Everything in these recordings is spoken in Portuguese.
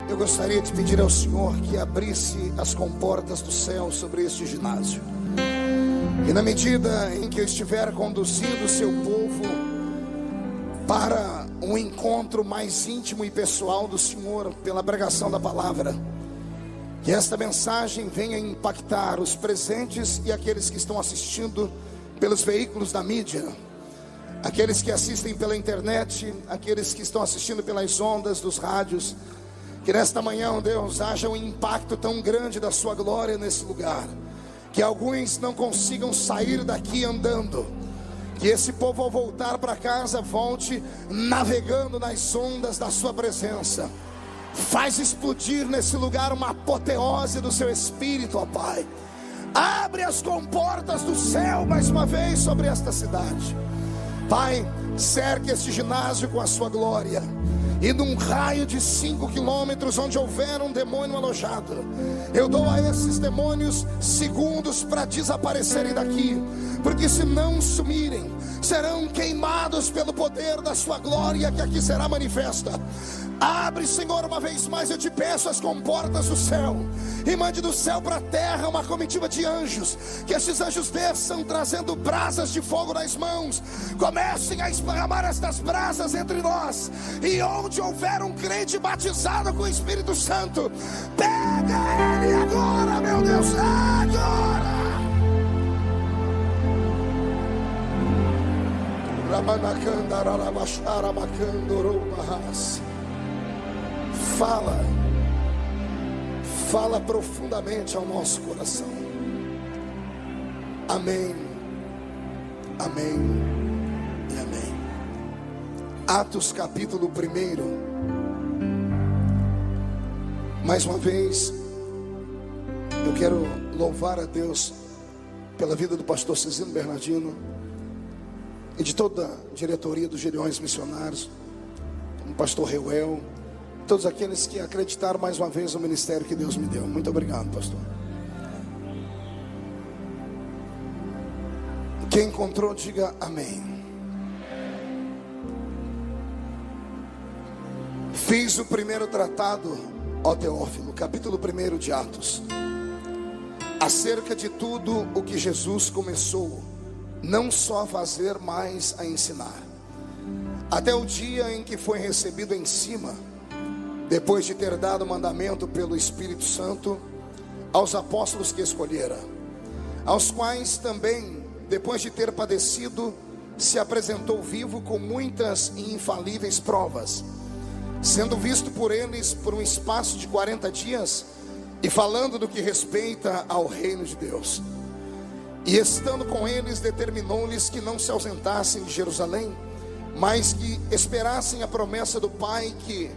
eu gostaria de pedir ao Senhor que abrisse as comportas do céu sobre este ginásio. E na medida em que eu estiver conduzindo o seu povo para um encontro mais íntimo e pessoal do Senhor pela pregação da palavra, que esta mensagem venha impactar os presentes e aqueles que estão assistindo pelos veículos da mídia, aqueles que assistem pela internet, aqueles que estão assistindo pelas ondas dos rádios. Que nesta manhã, oh Deus, haja um impacto tão grande da sua glória nesse lugar, que alguns não consigam sair daqui andando. Que esse povo, ao voltar para casa, volte navegando nas ondas da sua presença. Faz explodir nesse lugar uma apoteose do seu Espírito, ó Pai. Abre as comportas do céu mais uma vez sobre esta cidade, Pai. Cerque este ginásio com a sua glória, e num raio de 5 quilômetros onde houver um demônio alojado, eu dou a esses demônios segundos para desaparecerem daqui, porque se não sumirem, serão queimados pelo poder da sua glória que aqui será manifesta. Abre, Senhor, uma vez mais eu te peço as comportas do céu, e mande do céu para a terra uma comitiva de anjos. Que esses anjos desçam trazendo brasas de fogo nas mãos, comecem a esparramar estas brasas entre nós, e onde houver um crente batizado com o Espírito Santo, pega ele agora, meu Deus, agora. Fala profundamente ao nosso coração. Amém, amém e amém. Atos capítulo 1. Mais uma vez eu quero louvar a Deus pela vida do pastor Cezino Bernardino e de toda a diretoria dos Gideões Missionários, o pastor Reuel, todos aqueles que acreditaram mais uma vez no ministério que Deus me deu. Muito obrigado, pastor. Quem encontrou, diga amém. Fiz o primeiro tratado, ó Teófilo, capítulo 1 de Atos, acerca de tudo o que Jesus começou, não só a fazer, mas a ensinar, até o dia em que foi recebido em cima, depois de ter dado mandamento pelo Espírito Santo aos apóstolos que escolhera, aos quais também, depois de ter padecido, se apresentou vivo com muitas e infalíveis provas, sendo visto por eles por um espaço de 40 dias, e falando do que respeita ao reino de Deus. E estando com eles, determinou-lhes que não se ausentassem de Jerusalém, mas que esperassem a promessa do Pai, que,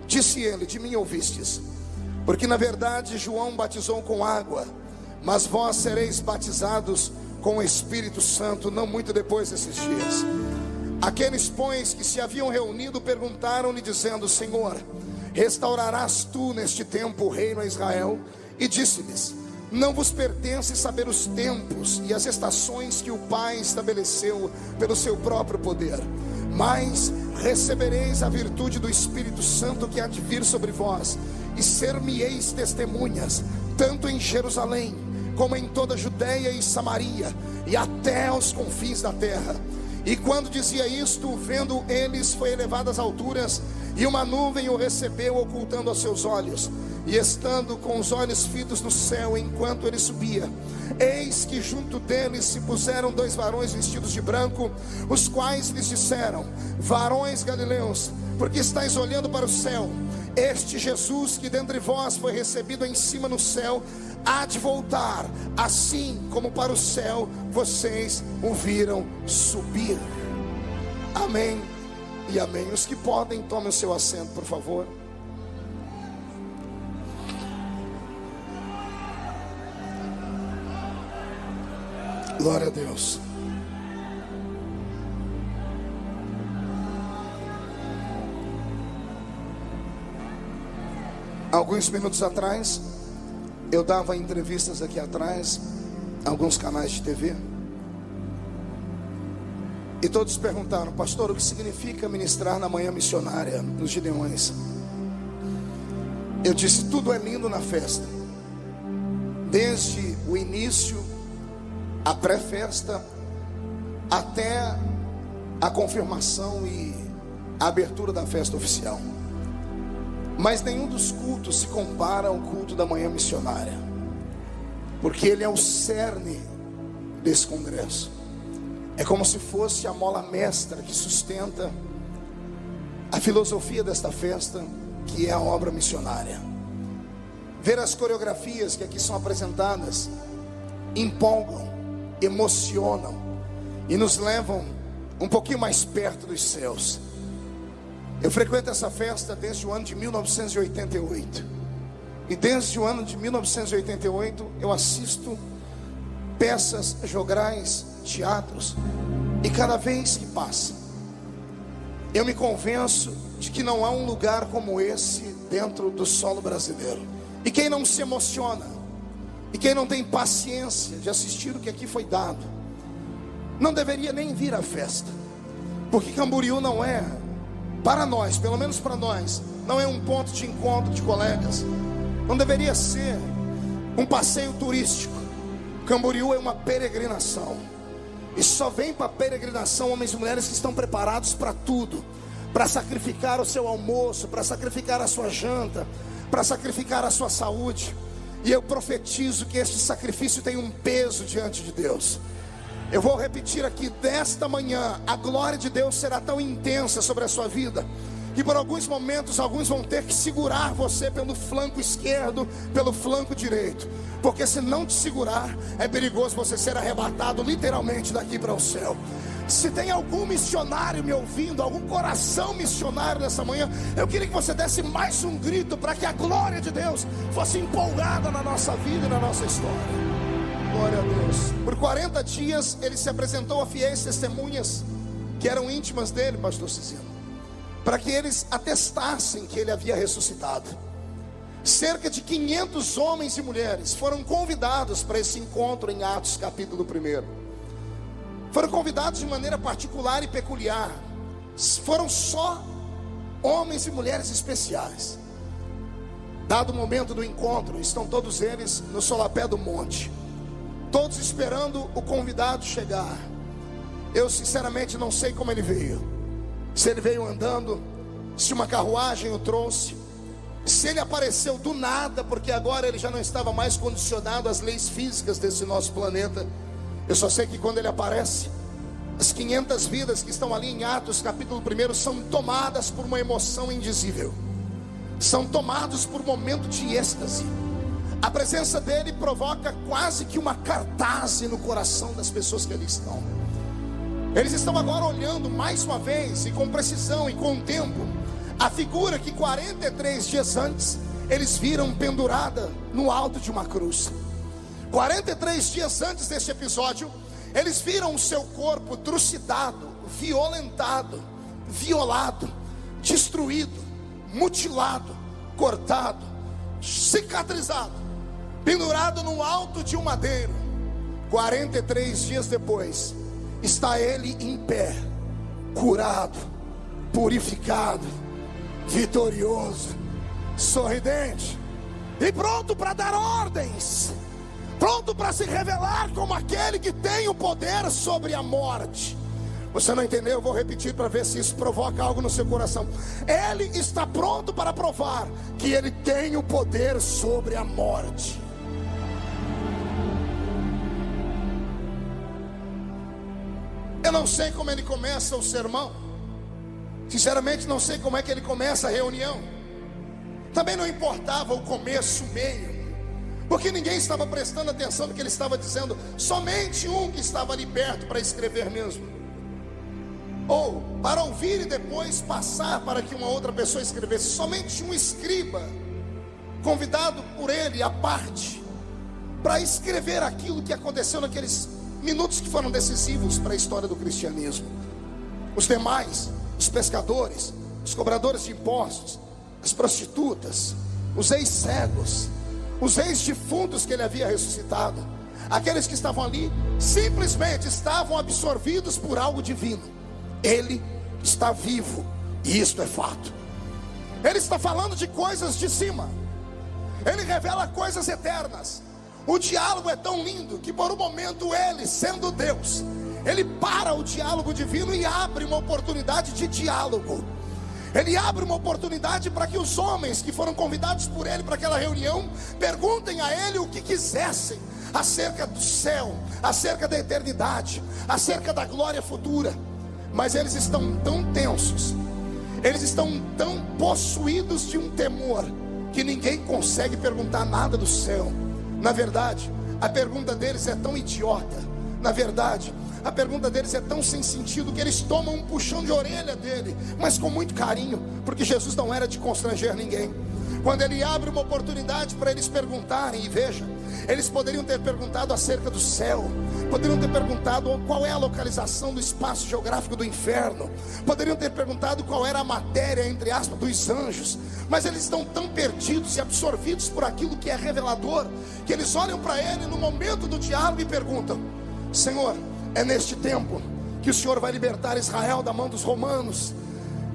disse ele, de mim ouvistes. Porque na verdade João batizou com água, mas vós sereis batizados com o Espírito Santo não muito depois desses dias. Aqueles, pois, que se haviam reunido perguntaram-lhe, dizendo: Senhor, restaurarás tu neste tempo o reino a Israel? E disse-lhes: não vos pertence saber os tempos e as estações que o Pai estabeleceu pelo seu próprio poder, mas recebereis a virtude do Espírito Santo que há de vir sobre vós, e ser-me-eis testemunhas, tanto em Jerusalém, como em toda a Judeia e Samaria, e até aos confins da terra. E quando dizia isto, vendo eles, foi elevado às alturas, e uma nuvem o recebeu, ocultando aos seus olhos. E estando com os olhos fitos no céu, enquanto ele subia, eis que junto deles se puseram 2 varões vestidos de branco, os quais lhes disseram: varões galileus, porque estáis olhando para o céu? Este Jesus que dentre vós foi recebido em cima no céu, há de voltar, assim como para o céu vocês o viram subir. Amém e amém. Os que podem, tomem o seu assento, por favor. Glória a Deus. Alguns minutos atrás, eu dava entrevistas aqui atrás, alguns canais de TV, e todos perguntaram: pastor, o que significa ministrar na manhã missionária nos Gideões? Eu disse, tudo é lindo na festa, desde o início, a pré-festa, até a confirmação e a abertura da festa oficial. Mas nenhum dos cultos se compara ao culto da manhã missionária, porque ele é o cerne desse congresso. É como se fosse a mola mestra que sustenta a filosofia desta festa, que é a obra missionária. Ver as coreografias que aqui são apresentadas empolgam, emocionam e nos levam um pouquinho mais perto dos céus. Eu frequento essa festa desde o ano de 1988. E desde o ano de 1988 eu assisto peças, jograis, teatros. E cada vez que passa, eu me convenço de que não há um lugar como esse dentro do solo brasileiro. E quem não se emociona, e quem não tem paciência de assistir o que aqui foi dado, não deveria nem vir à festa. Porque Camboriú não é, para nós, pelo menos para nós, não é um ponto de encontro de colegas. Não deveria ser um passeio turístico. Camboriú é uma peregrinação. E só vem para a peregrinação homens e mulheres que estão preparados para tudo. Para sacrificar o seu almoço, para sacrificar a sua janta, para sacrificar a sua saúde. E eu profetizo que este sacrifício tem um peso diante de Deus. Eu vou repetir aqui, desta manhã, a glória de Deus será tão intensa sobre a sua vida, que por alguns momentos, alguns vão ter que segurar você pelo flanco esquerdo, pelo flanco direito. Porque se não te segurar, é perigoso você ser arrebatado literalmente daqui para o céu. Se tem algum missionário me ouvindo, algum coração missionário nessa manhã, eu queria que você desse mais um grito para que a glória de Deus fosse empolgada na nossa vida e na nossa história. Glória a Deus. Por 40 dias ele se apresentou a fiéis testemunhas que eram íntimas dele, pastor Cizino, para que eles atestassem que ele havia ressuscitado. Cerca de 500 homens e mulheres foram convidados para esse encontro em Atos capítulo 1. Foram convidados de maneira particular e peculiar. Foram só homens e mulheres especiais. Dado o momento do encontro, estão todos eles no solapé do monte, todos esperando o convidado chegar. Eu sinceramente não sei como ele veio. Se ele veio andando, se uma carruagem o trouxe, se ele apareceu do nada, porque agora ele já não estava mais condicionado às leis físicas desse nosso planeta. Eu só sei que quando ele aparece, as 500 vidas que estão ali em Atos capítulo 1 são tomadas por uma emoção indizível. São tomados por um momento de êxtase. A presença dele provoca quase que uma cartaz no coração das pessoas que ali estão. Eles estão agora olhando mais uma vez, e com precisão e com tempo, a figura que 43 dias antes eles viram pendurada no alto de uma cruz. 43 dias antes desse episódio, eles viram o seu corpo trucidado, violentado, violado, destruído, mutilado, cortado, cicatrizado, pendurado no alto de um madeiro. 43 dias depois, está ele em pé, curado, purificado, vitorioso, sorridente e pronto para dar ordens, pronto para se revelar como aquele que tem o poder sobre a morte. Você não entendeu? Eu vou repetir para ver se isso provoca algo no seu coração. Ele está pronto para provar que ele tem o poder sobre a morte. Eu não sei como ele começa o sermão. Sinceramente não sei como é que ele começa a reunião. Também não importava o começo, o meio, porque ninguém estava prestando atenção no que ele estava dizendo. Somente um que estava ali perto para escrever mesmo, ou para ouvir e depois passar para que uma outra pessoa escrevesse. Somente um escriba, convidado por ele à parte, para escrever aquilo que aconteceu naqueles minutos que foram decisivos para a história do cristianismo. Os demais, os pescadores, os cobradores de impostos, as prostitutas, os ex-cegos, os ex-defuntos que ele havia ressuscitado, aqueles que estavam ali, simplesmente estavam absorvidos por algo divino. Ele está vivo, e isto é fato. Ele está falando de coisas de cima, Ele revela coisas eternas. O diálogo é tão lindo que por um momento ele, sendo Deus, ele para o diálogo divino e abre uma oportunidade de diálogo. Ele abre uma oportunidade para que os homens que foram convidados por ele para aquela reunião perguntem a ele o que quisessem acerca do céu, acerca da eternidade, acerca da glória futura. Mas eles estão tão tensos, eles estão tão possuídos de um temor, que ninguém consegue perguntar nada do céu. Na verdade, a pergunta deles é tão idiota. Na verdade, a pergunta deles é tão sem sentido que eles tomam um puxão de orelha dele, mas com muito carinho, porque Jesus não era de constranger ninguém. Quando ele abre uma oportunidade para eles perguntarem, e veja, eles poderiam ter perguntado acerca do céu, poderiam ter perguntado qual é a localização do espaço geográfico do inferno, poderiam ter perguntado qual era a matéria, entre aspas, dos anjos, mas eles estão tão perdidos e absorvidos por aquilo que é revelador, que eles olham para ele no momento do diálogo e perguntam: Senhor, é neste tempo que o Senhor vai libertar Israel da mão dos romanos?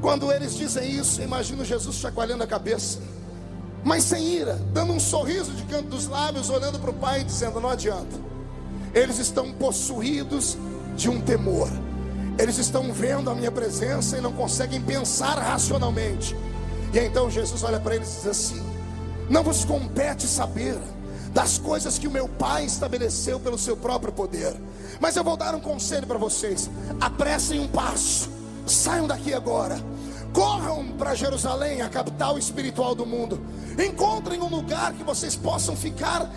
Quando eles dizem isso, imagino Jesus chacoalhando a cabeça, mas sem ira, dando um sorriso de canto dos lábios, olhando para o Pai e dizendo: não adianta. Eles estão possuídos de um temor. Eles estão vendo a minha presença e não conseguem pensar racionalmente. E então Jesus olha para eles e diz assim: não vos compete saber das coisas que o meu Pai estabeleceu pelo seu próprio poder, mas eu vou dar um conselho para vocês: apressem um passo, saiam daqui agora, corram para Jerusalém, a capital espiritual do mundo, encontrem um lugar que vocês possam ficar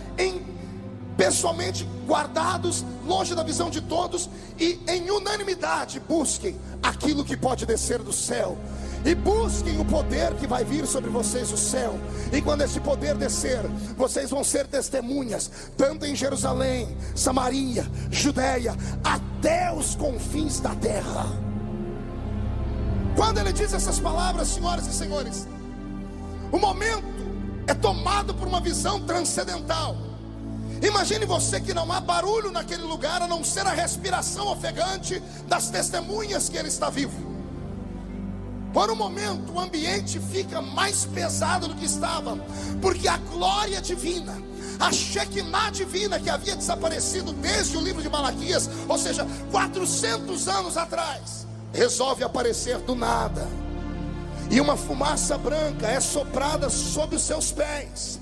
pessoalmente guardados, longe da visão de todos, e em unanimidade busquem aquilo que pode descer do céu, e busquem o poder que vai vir sobre vocês do céu. E quando esse poder descer, vocês vão ser testemunhas, tanto em Jerusalém, Samaria, Judeia, até os confins da terra. Quando ele diz essas palavras, senhoras e senhores, o momento é tomado por uma visão transcendental. Imagine você que não há barulho naquele lugar, a não ser a respiração ofegante das testemunhas que ele está vivo. Por um momento o ambiente fica mais pesado do que estava, porque a glória divina, a Shekinah divina, que havia desaparecido desde o livro de Malaquias, ou seja, 400 anos atrás, resolve aparecer do nada, e uma fumaça branca é soprada sobre os seus pés.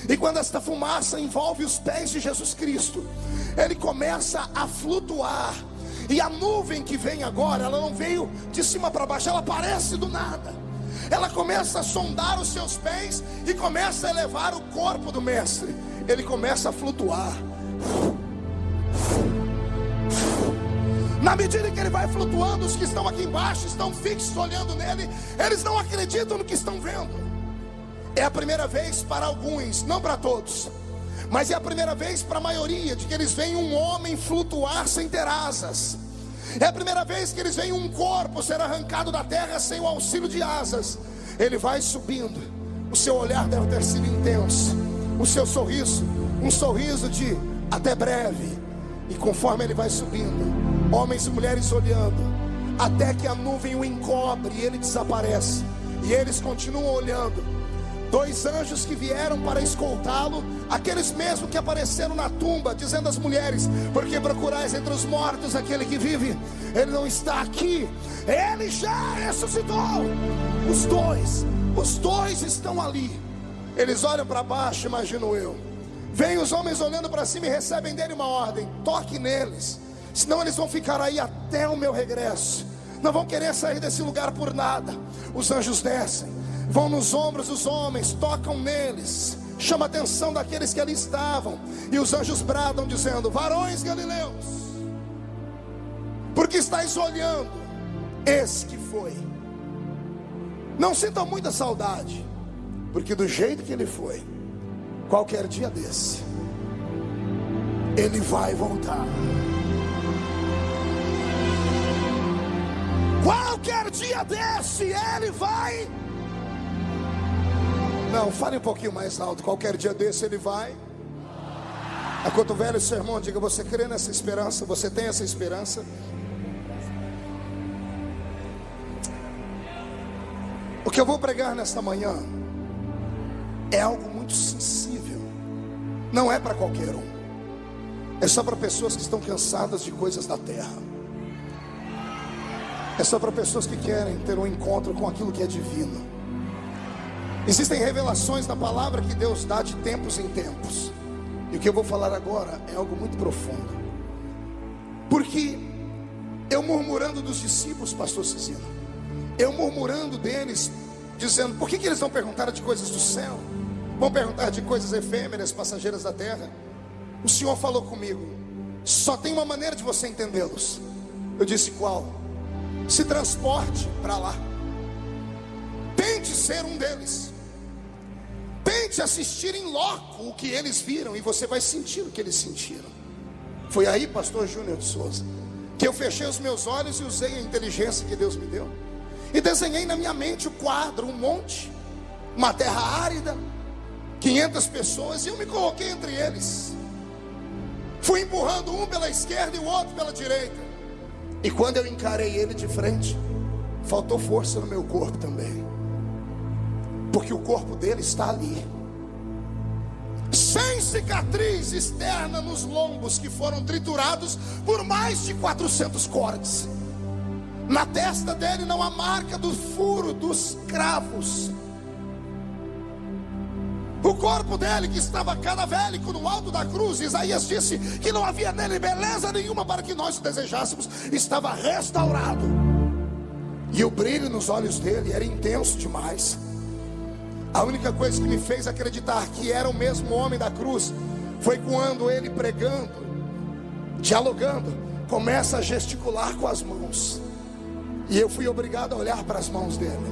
E quando esta fumaça envolve os pés de Jesus Cristo, ele começa a flutuar. E a nuvem que vem agora, ela não veio de cima para baixo, ela aparece do nada. Ela começa a sondar os seus pés e começa a elevar o corpo do mestre. Ele começa a flutuar. Na medida que ele vai flutuando, os que estão aqui embaixo estão fixos olhando nele. Eles não acreditam no que estão vendo. É a primeira vez para alguns, não para todos, mas é a primeira vez para a maioria, de que eles veem um homem flutuar sem ter asas. É a primeira vez que eles veem um corpo ser arrancado da terra sem o auxílio de asas. Ele vai subindo, o seu olhar deve ter sido intenso, o seu sorriso, um sorriso de até breve. E conforme ele vai subindo, homens e mulheres olhando, até que a nuvem o encobre e ele desaparece. E eles continuam olhando. Dois anjos que vieram para escoltá-lo, aqueles mesmos que apareceram na tumba, dizendo às mulheres: por que procurais entre os mortos aquele que vive? Ele não está aqui, ele já ressuscitou. Os dois estão ali. Eles olham para baixo, imagino eu. Vêm os homens olhando para cima e recebem dele uma ordem: toque neles, senão eles vão ficar aí até o meu regresso, não vão querer sair desse lugar por nada. Os anjos descem, vão nos ombros dos homens, tocam neles, chama a atenção daqueles que ali estavam, e os anjos bradam dizendo: varões galileus, porque estáis olhando esse que foi. Não sintam muita saudade, porque do jeito que ele foi, qualquer dia desse ele vai voltar. Qualquer dia desse ele vai. Não, fale um pouquinho mais alto. Qualquer dia desse ele vai. Acotovele o seu irmão, diga: você crê nessa esperança? Você tem essa esperança? O que eu vou pregar nesta manhã é algo muito sensível. Não é para qualquer um. É só para pessoas que estão cansadas de coisas da terra. É só para pessoas que querem ter um encontro com aquilo que é divino. Existem revelações da palavra que Deus dá de tempos em tempos. E o que eu vou falar agora é algo muito profundo. Porque eu murmurando dos discípulos, pastor Cisino, eu murmurando deles, dizendo: por que eles não perguntaram de coisas do céu? Vão perguntar de coisas efêmeras, passageiras da terra? O Senhor falou comigo: só tem uma maneira de você entendê-los. Eu disse: qual? Se transporte para lá. Tente ser um deles. Tente assistir em loco o que eles viram, e você vai sentir o que eles sentiram. Foi aí, pastor Júnior de Souza, que eu fechei os meus olhos e usei a inteligência que Deus me deu, e desenhei na minha mente o quadro: um monte, uma terra árida, 500 pessoas, e eu me coloquei entre eles. Fui empurrando um pela esquerda e o outro pela direita. E quando eu encarei ele de frente, faltou força no meu corpo também, porque o corpo dele está ali, sem cicatriz externa nos lombos, que foram triturados por mais de 400 cortes. Na testa dele não há marca do furo dos cravos. O corpo dele, que estava cadavélico no alto da cruz, Isaías disse que não havia nele beleza nenhuma para que nós o desejássemos, estava restaurado. E o brilho nos olhos dele era intenso demais. A única coisa que me fez acreditar que era o mesmo homem da cruz foi quando ele, pregando, dialogando, começa a gesticular com as mãos. E eu fui obrigado a olhar para as mãos dele,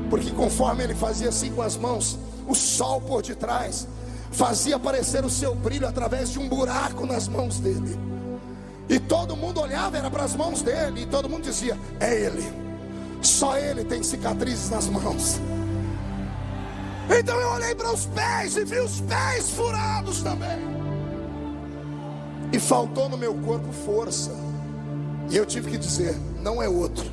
porque conforme ele fazia assim com as mãos, o sol por detrás fazia aparecer o seu brilho através de um buraco nas mãos dele. E todo mundo olhava, era para as mãos dele, e todo mundo dizia: é ele, só ele tem cicatrizes nas mãos. Então eu olhei para os pés e vi os pés furados também. E faltou no meu corpo força. E eu tive que dizer: não é outro,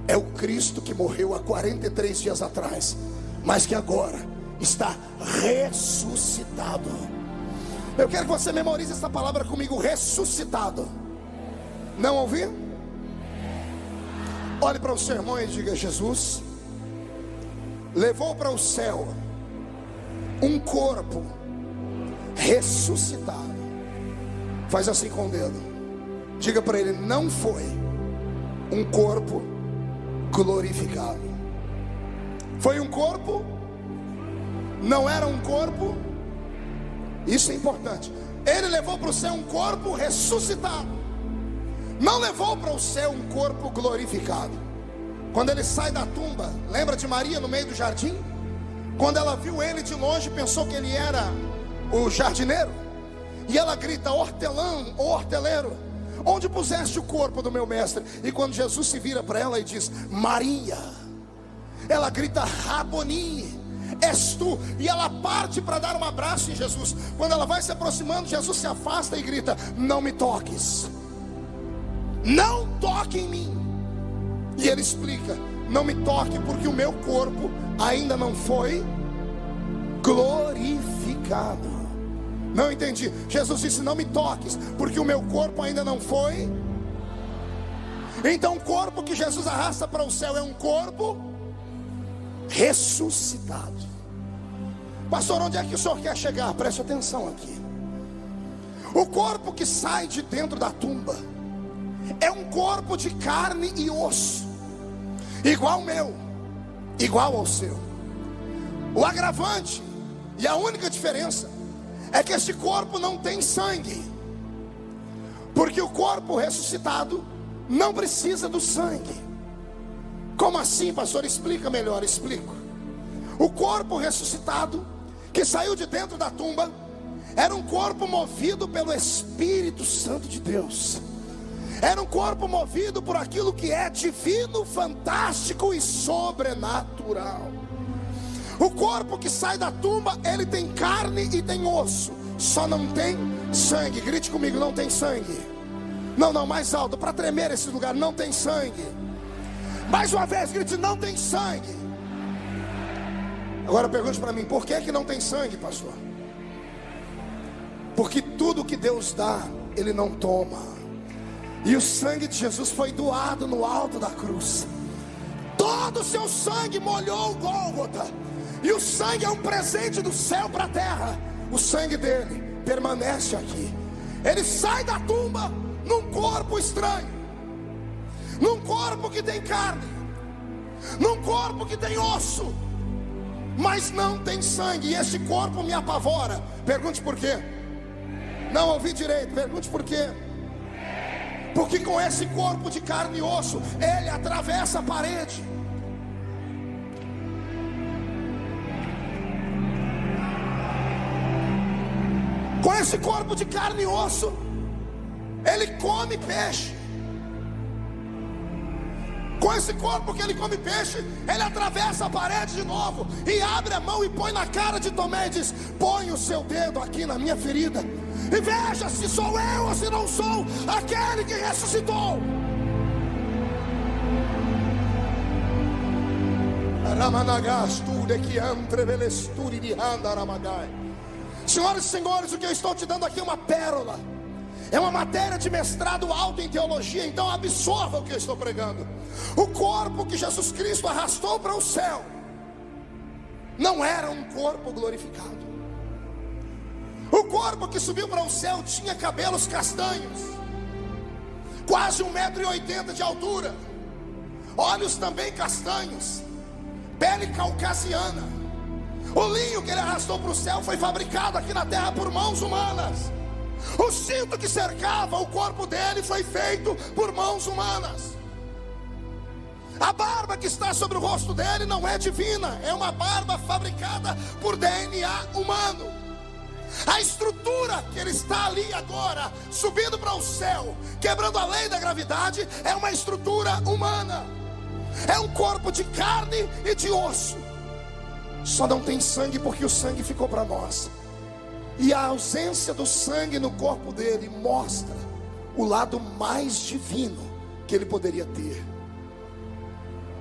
é o Cristo que morreu há 43 dias atrás, mas que agora está ressuscitado. Eu quero que você memorize essa palavra comigo: ressuscitado. Não ouviu? Olhe para o seu irmão e diga: Jesus levou para o céu um corpo ressuscitado. Faz assim com o dedo, diga para ele: não foi um corpo glorificado. Foi um corpo, não era um corpo. Isso é importante. Ele levou para o céu um corpo ressuscitado, não levou para o céu um corpo glorificado. Quando ele sai da tumba, lembra de Maria no meio do jardim? Quando ela viu ele de longe, pensou que ele era o jardineiro, e ela grita: hortelão, ou horteleiro, onde puseste o corpo do meu mestre? E quando Jesus se vira para ela e diz: Maria, ela grita: Raboni, és tu. E ela parte para dar um abraço em Jesus. Quando ela vai se aproximando, Jesus se afasta e grita: não me toques, não toque em mim. E ele explica: não me toque, porque o meu corpo ainda não foi glorificado. Não entendi. Jesus disse: não me toques, porque o meu corpo ainda não foi. Então o corpo que Jesus arrasta para o céu é um corpo ressuscitado. Pastor, onde é que o senhor quer chegar? Preste atenção aqui. O corpo que sai de dentro da tumba é um corpo de carne e osso, igual ao meu, igual ao seu. O agravante e a única diferença é que esse corpo não tem sangue, porque o corpo ressuscitado não precisa do sangue. Como assim, pastor? Explica melhor. Explico. O corpo ressuscitado que saiu de dentro da tumba era um corpo movido pelo Espírito Santo de Deus. Era um corpo movido por aquilo que é divino, fantástico e sobrenatural. O corpo que sai da tumba, ele tem carne e tem osso, só não tem sangue. Grite comigo: não tem sangue. Não, mais alto, para tremer esse lugar: não tem sangue. Mais uma vez, grite: não tem sangue. Agora pergunte para mim, por que não tem sangue, pastor? Porque tudo que Deus dá, Ele não toma. E o sangue de Jesus foi doado no alto da cruz. Todo o seu sangue molhou o Gólgota. E o sangue é um presente do céu para a terra. O sangue dele permanece aqui. Ele sai da tumba num corpo estranho, num corpo que tem carne, num corpo que tem osso, mas não tem sangue. E esse corpo me apavora. Pergunte por quê. Não ouvi direito, pergunte por quê. Porque com esse corpo de carne e osso, ele atravessa a parede. Com esse corpo de carne e osso, ele come peixe. Com esse corpo que ele come peixe, ele atravessa a parede de novo e abre a mão e põe na cara de Tomé e diz: põe o seu dedo aqui na minha ferida e veja se sou eu ou se não sou aquele que ressuscitou. Senhoras e senhores, o que eu estou te dando aqui é uma pérola. É uma matéria de mestrado alto em teologia. Então absorva o que eu estou pregando. O corpo que Jesus Cristo arrastou para o céu não era um corpo glorificado. O corpo que subiu para o céu tinha cabelos castanhos, quase 1,80 m de altura, olhos também castanhos, pele caucasiana. O linho que ele arrastou para o céu foi fabricado aqui na terra por mãos humanas. O cinto que cercava o corpo dele foi feito por mãos humanas. A barba que está sobre o rosto dele não é divina, é uma barba fabricada por DNA humano. A estrutura que ele está ali agora, subindo para o céu, quebrando a lei da gravidade, é uma estrutura humana. É um corpo de carne e de osso. Só não tem sangue porque o sangue ficou para nós. E a ausência do sangue no corpo dele mostra o lado mais divino que ele poderia ter.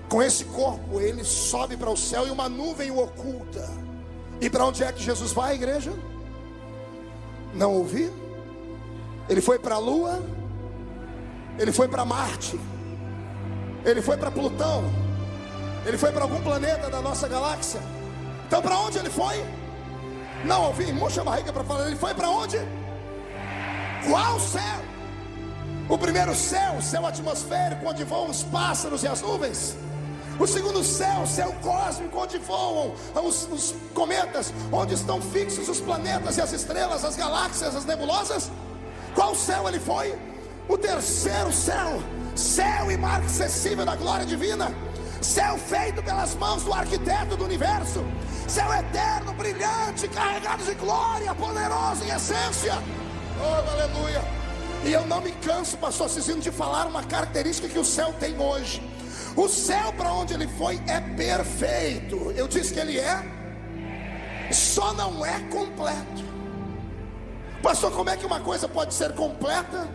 Com esse corpo ele sobe para o céu e uma nuvem o oculta. E para onde é que Jesus vai, igreja? Não ouvi? Ele foi para a Lua, ele foi para Marte, ele foi para Plutão, ele foi para algum planeta da nossa galáxia. Então para onde ele foi? Não ouvi, murcha a barriga para falar. Ele foi para onde? Qual céu? O primeiro céu, o céu atmosférico, onde voam os pássaros e as nuvens. O segundo céu, o céu cósmico, onde voam os cometas, onde estão fixos os planetas e as estrelas, as galáxias, as nebulosas. Qual céu ele foi? O terceiro céu, céu inacessível da glória divina, céu feito pelas mãos do arquiteto do universo, céu eterno, brilhante, carregado de glória, poderoso em essência. Oh, aleluia. E eu não me canso, pastor Cizinho, de falar uma característica que o céu tem hoje. O céu para onde ele foi é perfeito. Eu disse que ele é, só não é completo. Pastor, como é que uma coisa pode ser completa,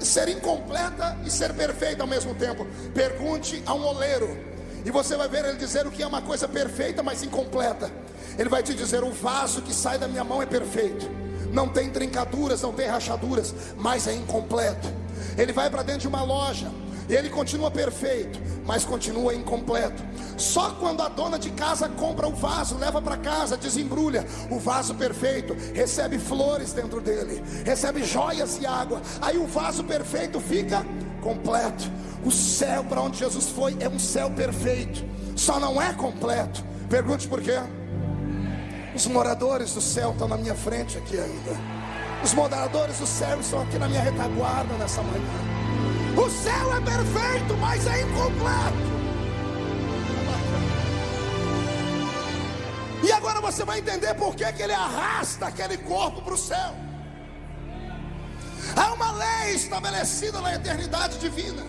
ser incompleta e ser perfeita ao mesmo tempo? Pergunte a um oleiro e você vai ver ele dizer o que é uma coisa perfeita, mas incompleta. Ele vai te dizer: o vaso que sai da minha mão é perfeito, não tem trincaduras, não tem rachaduras, mas é incompleto. Ele vai para dentro de uma loja e ele continua perfeito, mas continua incompleto. Só quando a dona de casa compra o vaso, leva para casa, desembrulha o vaso perfeito, recebe flores dentro dele, recebe joias e água, aí o vaso perfeito fica completo. O céu para onde Jesus foi é um céu perfeito, só não é completo. Pergunte por quê? Os moradores do céu estão na minha frente aqui ainda. Os moradores do céu estão aqui na minha retaguarda nessa manhã. O céu é perfeito, mas é incompleto. E agora você vai entender por que ele arrasta aquele corpo para o céu. Há uma lei estabelecida na eternidade divina.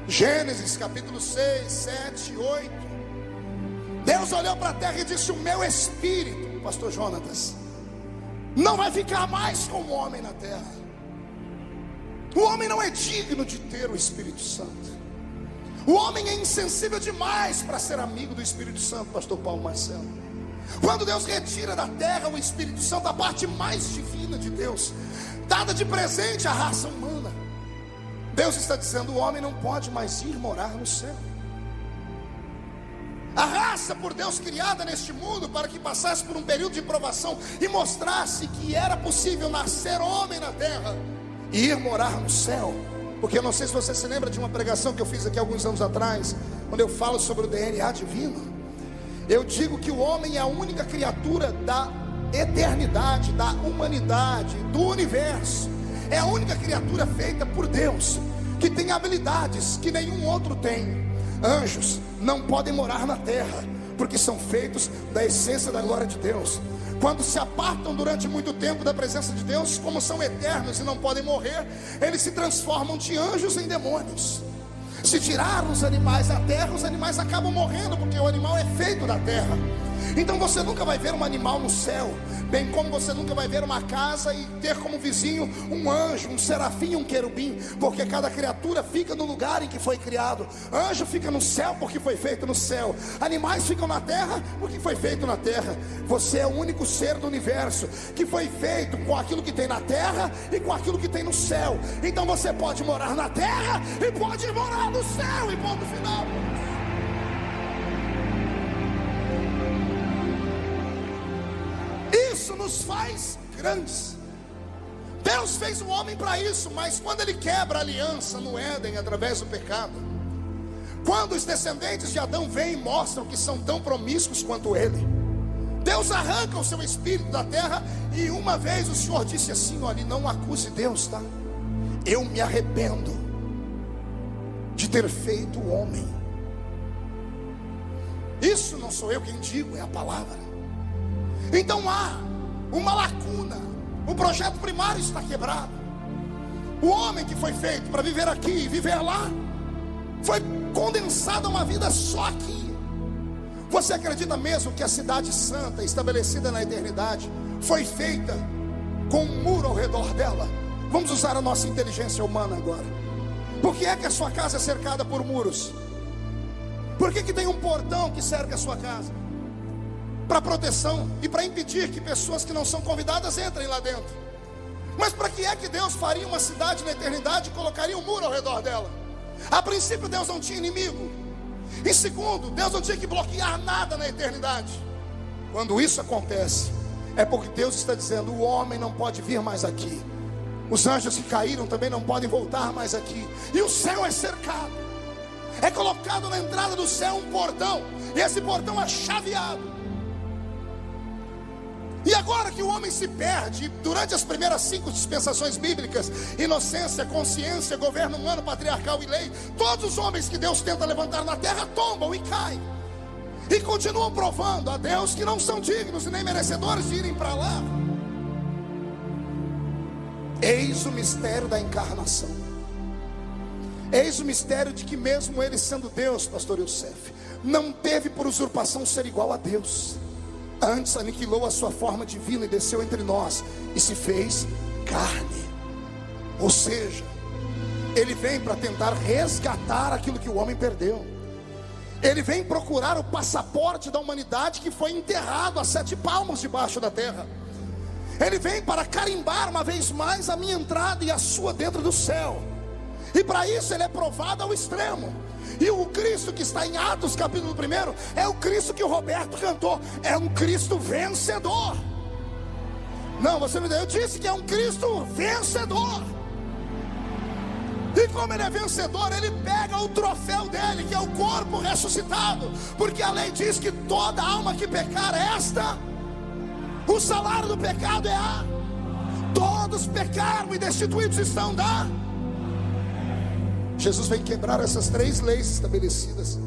Gênesis capítulo 6, 7, 8. Deus olhou para a terra e disse: o meu espírito, pastor Jonatas, não vai ficar mais com o homem na terra. O homem não é digno de ter o Espírito Santo. O homem é insensível demais para ser amigo do Espírito Santo, pastor Paulo Marcelo. Quando Deus retira da terra o Espírito Santo, a parte mais divina de Deus, dada de presente à raça humana, Deus está dizendo: o homem não pode mais ir morar no céu. A raça por Deus criada neste mundo para que passasse por um período de provação e mostrasse que era possível nascer homem na terra e ir morar no céu. Porque eu não sei se você se lembra de uma pregação que eu fiz aqui alguns anos atrás, quando eu falo sobre o DNA divino. Eu digo que o homem é a única criatura da eternidade, da humanidade, do universo. É a única criatura feita por Deus que tem habilidades que nenhum outro tem. Anjos não podem morar na terra, porque são feitos da essência da glória de Deus. Quando se apartam durante muito tempo da presença de Deus, como são eternos e não podem morrer, eles se transformam de anjos em demônios. Se tirar os animais da terra, os animais acabam morrendo, porque o animal é feito da terra. Então você nunca vai ver um animal no céu, bem como você nunca vai ver uma casa e ter como vizinho um anjo, um serafim, um querubim, porque cada criatura fica no lugar em que foi criado. Anjo fica no céu porque foi feito no céu, animais ficam na terra porque foi feito na terra. Você é o único ser do universo que foi feito com aquilo que tem na terra e com aquilo que tem no céu. Então você pode morar na terra e pode morar no céu, e ponto final. Isso nos faz grandes. Deus fez o homem para isso, mas quando ele quebra a aliança no Éden através do pecado, quando os descendentes de Adão vêm e mostram que são tão promíscuos quanto ele, Deus arranca o seu espírito da terra. E uma vez o Senhor disse assim: olha, não acuse Deus, tá? Eu me arrependo de ter feito o homem. Isso não sou eu quem digo, é a palavra. Então há uma lacuna, o projeto primário está quebrado. O homem que foi feito para viver aqui e viver lá, foi condensado a uma vida só aqui. Você acredita mesmo que a cidade santa, estabelecida na eternidade, foi feita com um muro ao redor dela? Vamos usar a nossa inteligência humana agora. Por que é que a sua casa é cercada por muros? Por que tem um portão que cerca a sua casa? Para proteção e para impedir que pessoas que não são convidadas entrem lá dentro. Mas para que é que Deus faria uma cidade na eternidade e colocaria um muro ao redor dela? A princípio, Deus não tinha inimigo. E segundo, Deus não tinha que bloquear nada na eternidade. Quando isso acontece, é porque Deus está dizendo: o homem não pode vir mais aqui. Os anjos que caíram também não podem voltar mais aqui. E o céu é cercado. É colocado na entrada do céu um portão, e esse portão é chaveado. E agora que o homem se perde, durante as primeiras 5 dispensações bíblicas, inocência, consciência, governo humano, patriarcal e lei, todos os homens que Deus tenta levantar na terra tombam e caem, e continuam provando a Deus que não são dignos e nem merecedores de irem para lá. Eis o mistério da encarnação. Eis o mistério de que mesmo ele sendo Deus, pastor Youssef, não teve por usurpação ser igual a Deus. Antes aniquilou a sua forma divina e desceu entre nós e se fez carne. Ou seja, ele vem para tentar resgatar aquilo que o homem perdeu. Ele vem procurar o passaporte da humanidade que foi enterrado a 7 palmos debaixo da terra. Ele vem para carimbar uma vez mais a minha entrada e a sua dentro do céu. E para isso ele é provado ao extremo. E o Cristo que está em Atos capítulo 1 é o Cristo que o Roberto cantou. É um Cristo vencedor. Não, você não entendeu. Eu disse que é um Cristo vencedor. E como ele é vencedor, ele pega o troféu dele, que é o corpo ressuscitado. Porque a lei diz que toda alma que pecar, o salário do pecado é a... Todos pecaram e destituídos estão da... Jesus vem quebrar essas 3 leis estabelecidas.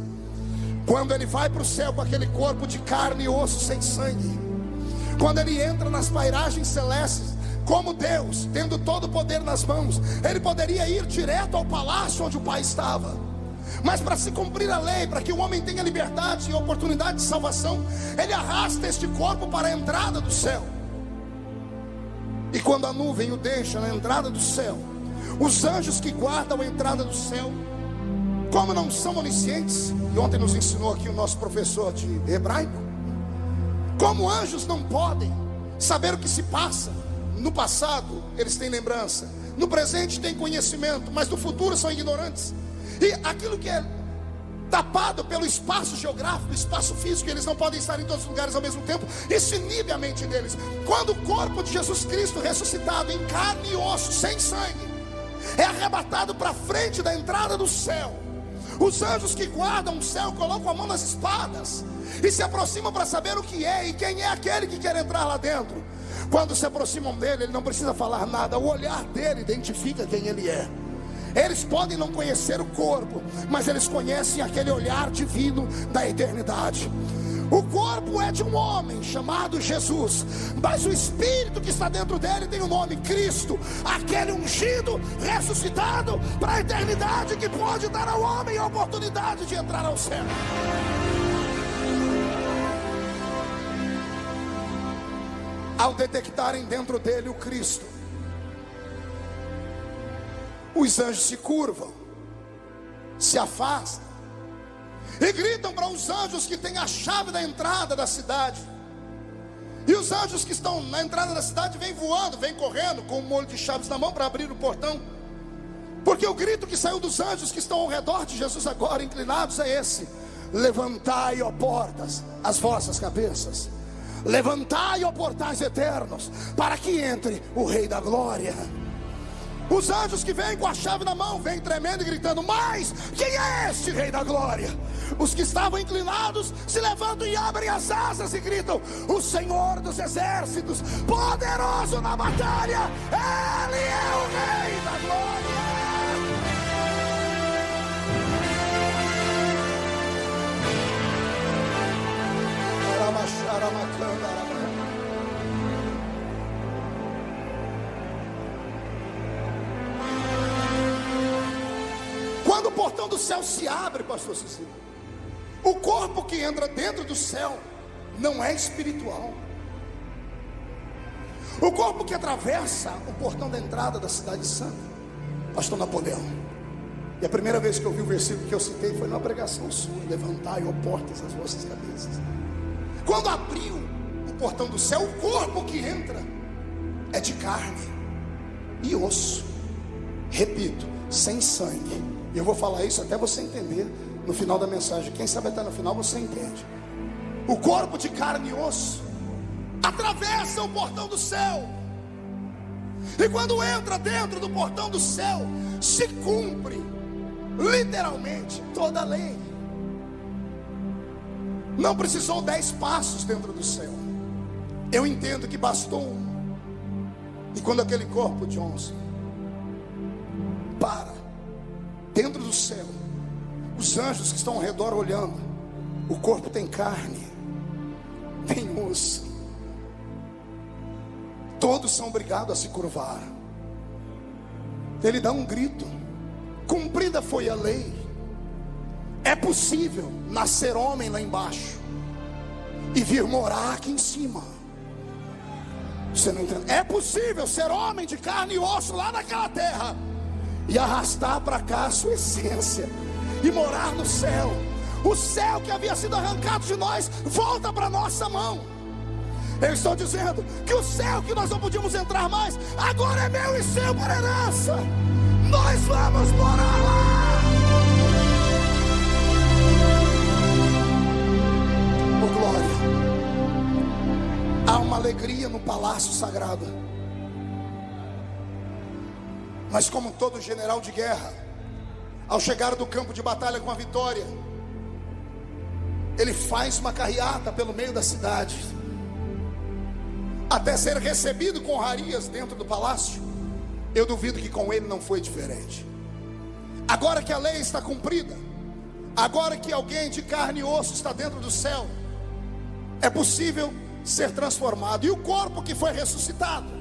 Quando ele vai para o céu com aquele corpo de carne e osso sem sangue, quando ele entra nas pairagens celestes como Deus, tendo todo o poder nas mãos, ele poderia ir direto ao palácio onde o Pai estava. Mas para se cumprir a lei, para que o homem tenha liberdade e oportunidade de salvação, ele arrasta este corpo para a entrada do céu. E quando a nuvem o deixa na entrada do céu, os anjos que guardam a entrada do céu Como não são oniscientes, e ontem nos ensinou aqui o nosso professor de hebraico, como anjos não podem saber o que se passa no passado, eles têm lembrança, no presente têm conhecimento, mas no futuro são ignorantes. E aquilo que é tapado pelo espaço geográfico, espaço físico, eles não podem estar em todos os lugares ao mesmo tempo. Isso inibe a mente deles. Quando o corpo de Jesus Cristo ressuscitado em carne e osso, sem sangue, é arrebatado para frente da entrada do céu, os anjos que guardam o céu colocam a mão nas espadas e se aproximam para saber o que é e quem é aquele que quer entrar lá dentro. Quando se aproximam dele, ele não precisa falar nada, o olhar dele identifica quem ele é. Eles podem não conhecer o corpo, mas eles conhecem aquele olhar divino da eternidade. O corpo é de um homem chamado Jesus, mas o espírito que está dentro dele tem o nome Cristo, aquele ungido, ressuscitado para a eternidade, que pode dar ao homem a oportunidade de entrar ao céu. Ao detectarem dentro dele o Cristo, os anjos se curvam, se afastam e gritam para os anjos que têm a chave da entrada da cidade. E os anjos que estão na entrada da cidade vêm voando, vêm correndo com um molho de chaves na mão para abrir o portão. Porque o grito que saiu dos anjos que estão ao redor de Jesus agora, inclinados, é esse: levantai, ó portas, as vossas cabeças. Levantai, ó portais eternos, para que entre o Rei da Glória. Os anjos que vêm com a chave na mão, vêm tremendo e gritando: mas quem é este Rei da Glória? Os que estavam inclinados se levantam e abrem as asas e gritam: o Senhor dos Exércitos, poderoso na batalha, Ele é o Rei da Glória. Quando o portão do céu se abre, pastor Cecílio, o corpo que entra dentro do céu não é espiritual. O corpo que atravessa o portão da entrada da cidade santa, pastor Napoleão. E a primeira vez que eu vi o versículo que eu citei foi numa pregação sua: levantai, ó portas, as vossas cabeças. Quando abriu o portão do céu, o corpo que entra é de carne e osso. Repito, sem sangue. E eu vou falar isso até você entender no final da mensagem. Quem sabe até no final você entende. O corpo de carne e osso atravessa o portão do céu. E quando entra dentro do portão do céu, se cumpre literalmente toda a lei. Não precisou 10 passos dentro do céu. Eu entendo que bastou um. E quando aquele corpo de onça para dentro do céu, os anjos que estão ao redor olhando, o corpo tem carne, tem osso, todos são obrigados a se curvar. Ele dá um grito: cumprida foi a lei. É possível nascer homem lá embaixo e vir morar aqui em cima. Você não entende? É possível ser homem de carne e osso lá naquela terra e arrastar para cá a sua essência e morar no céu. O céu que havia sido arrancado de nós volta para nossa mão. Eu estou dizendo que o céu que nós não podíamos entrar mais, agora é meu e seu por herança. Nós vamos morar lá. Oh glória. Há uma alegria no palácio sagrado. Mas como todo general de guerra, ao chegar do campo de batalha com a vitória, ele faz uma carreata pelo meio da cidade, até ser recebido com honrarias dentro do palácio. Eu duvido que com ele não foi diferente. Agora que a lei está cumprida, agora que alguém de carne e osso está dentro do céu, é possível ser transformado. E o corpo que foi ressuscitado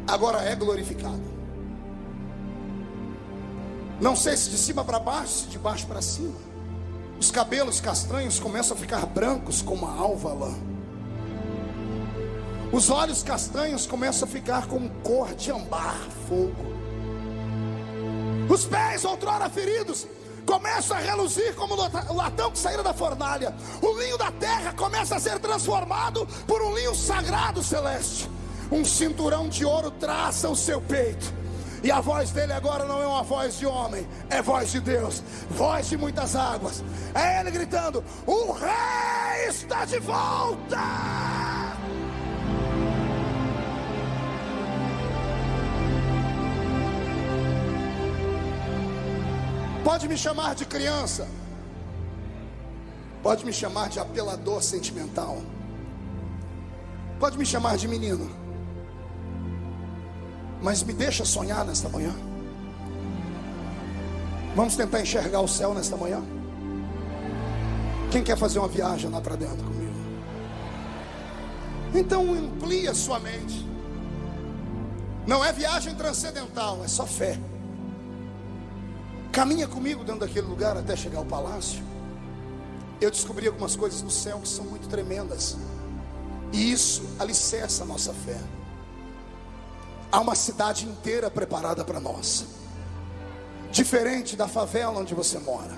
agora é glorificado. Não sei se de cima para baixo, se de baixo para cima. Os cabelos castanhos começam a ficar brancos como a alva lã. Os olhos castanhos começam a ficar com cor de ambar, fogo. Os pés, outrora feridos, começam a reluzir como o latão que saíra da fornalha. O linho da terra começa a ser transformado por um linho sagrado celeste. Um cinturão de ouro traça o seu peito. E a voz dele agora não é uma voz de homem, é voz de Deus, voz de muitas águas. É ele gritando: o rei está de volta. Pode me chamar de criança, pode me chamar de apelador sentimental, pode me chamar de menino, mas me deixa sonhar nesta manhã. Vamos tentar enxergar o céu nesta manhã. Quem quer fazer uma viagem lá para dentro comigo? Então amplia sua mente. Não é viagem transcendental, é só fé. Caminha comigo dentro daquele lugar até chegar ao palácio. Eu descobri algumas coisas no céu que são muito tremendas, e isso alicerça a nossa fé. Há uma cidade inteira preparada para nós, diferente da favela onde você mora,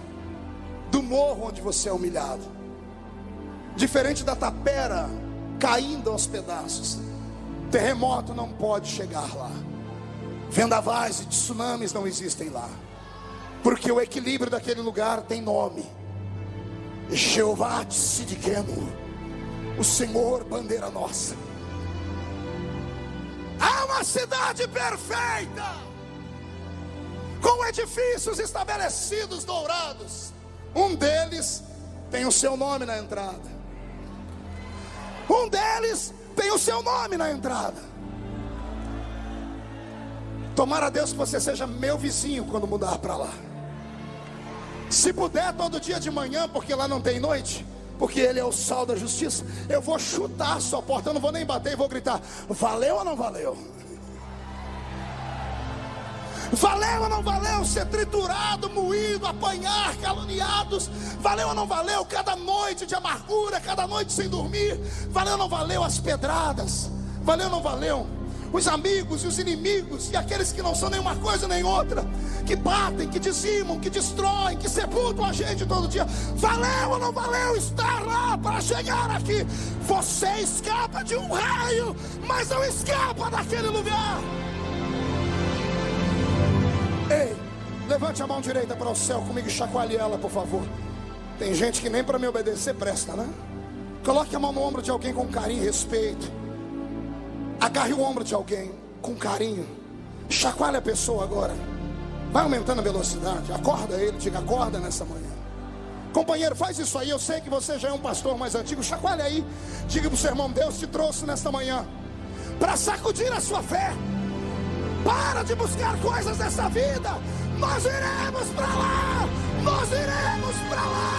do morro onde você é humilhado, diferente da tapera caindo aos pedaços. Terremoto não pode chegar lá, vendavais e tsunamis não existem lá, porque o equilíbrio daquele lugar tem nome: Jeová Tsidkenu, o Senhor bandeira nossa. Há uma cidade perfeita, com edifícios estabelecidos dourados. Um deles tem o seu nome na entrada. Um deles tem o seu nome na entrada. Tomara a Deus que você seja meu vizinho quando mudar para lá. Se puder todo dia de manhã, porque lá não tem noite, porque ele é o sol da justiça, eu vou chutar a sua porta, eu não vou nem bater, e vou gritar: valeu ou não valeu? Valeu ou não valeu ser triturado, moído, apanhar, caluniados? Valeu ou não valeu cada noite de amargura, cada noite sem dormir? Valeu ou não valeu as pedradas? Valeu ou não valeu os amigos e os inimigos, e aqueles que não são nenhuma coisa nem outra, que batem, que dizimam, que destroem, que sepultam a gente todo dia? Valeu ou não valeu estar lá para chegar aqui? Você escapa de um raio, mas não escapa daquele lugar. Ei, levante a mão direita para o céu comigo e chacoalhe ela, por favor. Tem gente que nem para me obedecer presta, né? Coloque a mão no ombro de alguém com carinho e respeito. Agarre o ombro de alguém com carinho. Chacoalhe a pessoa agora. Vai aumentando a velocidade. Acorda ele, diga: acorda nessa manhã. Companheiro, faz isso aí. Eu sei que você já é um pastor mais antigo. Chacoalhe aí. Diga para o seu irmão: Deus te trouxe nesta manhã para sacudir a sua fé. Para de buscar coisas dessa vida. Nós iremos para lá. Nós iremos para lá.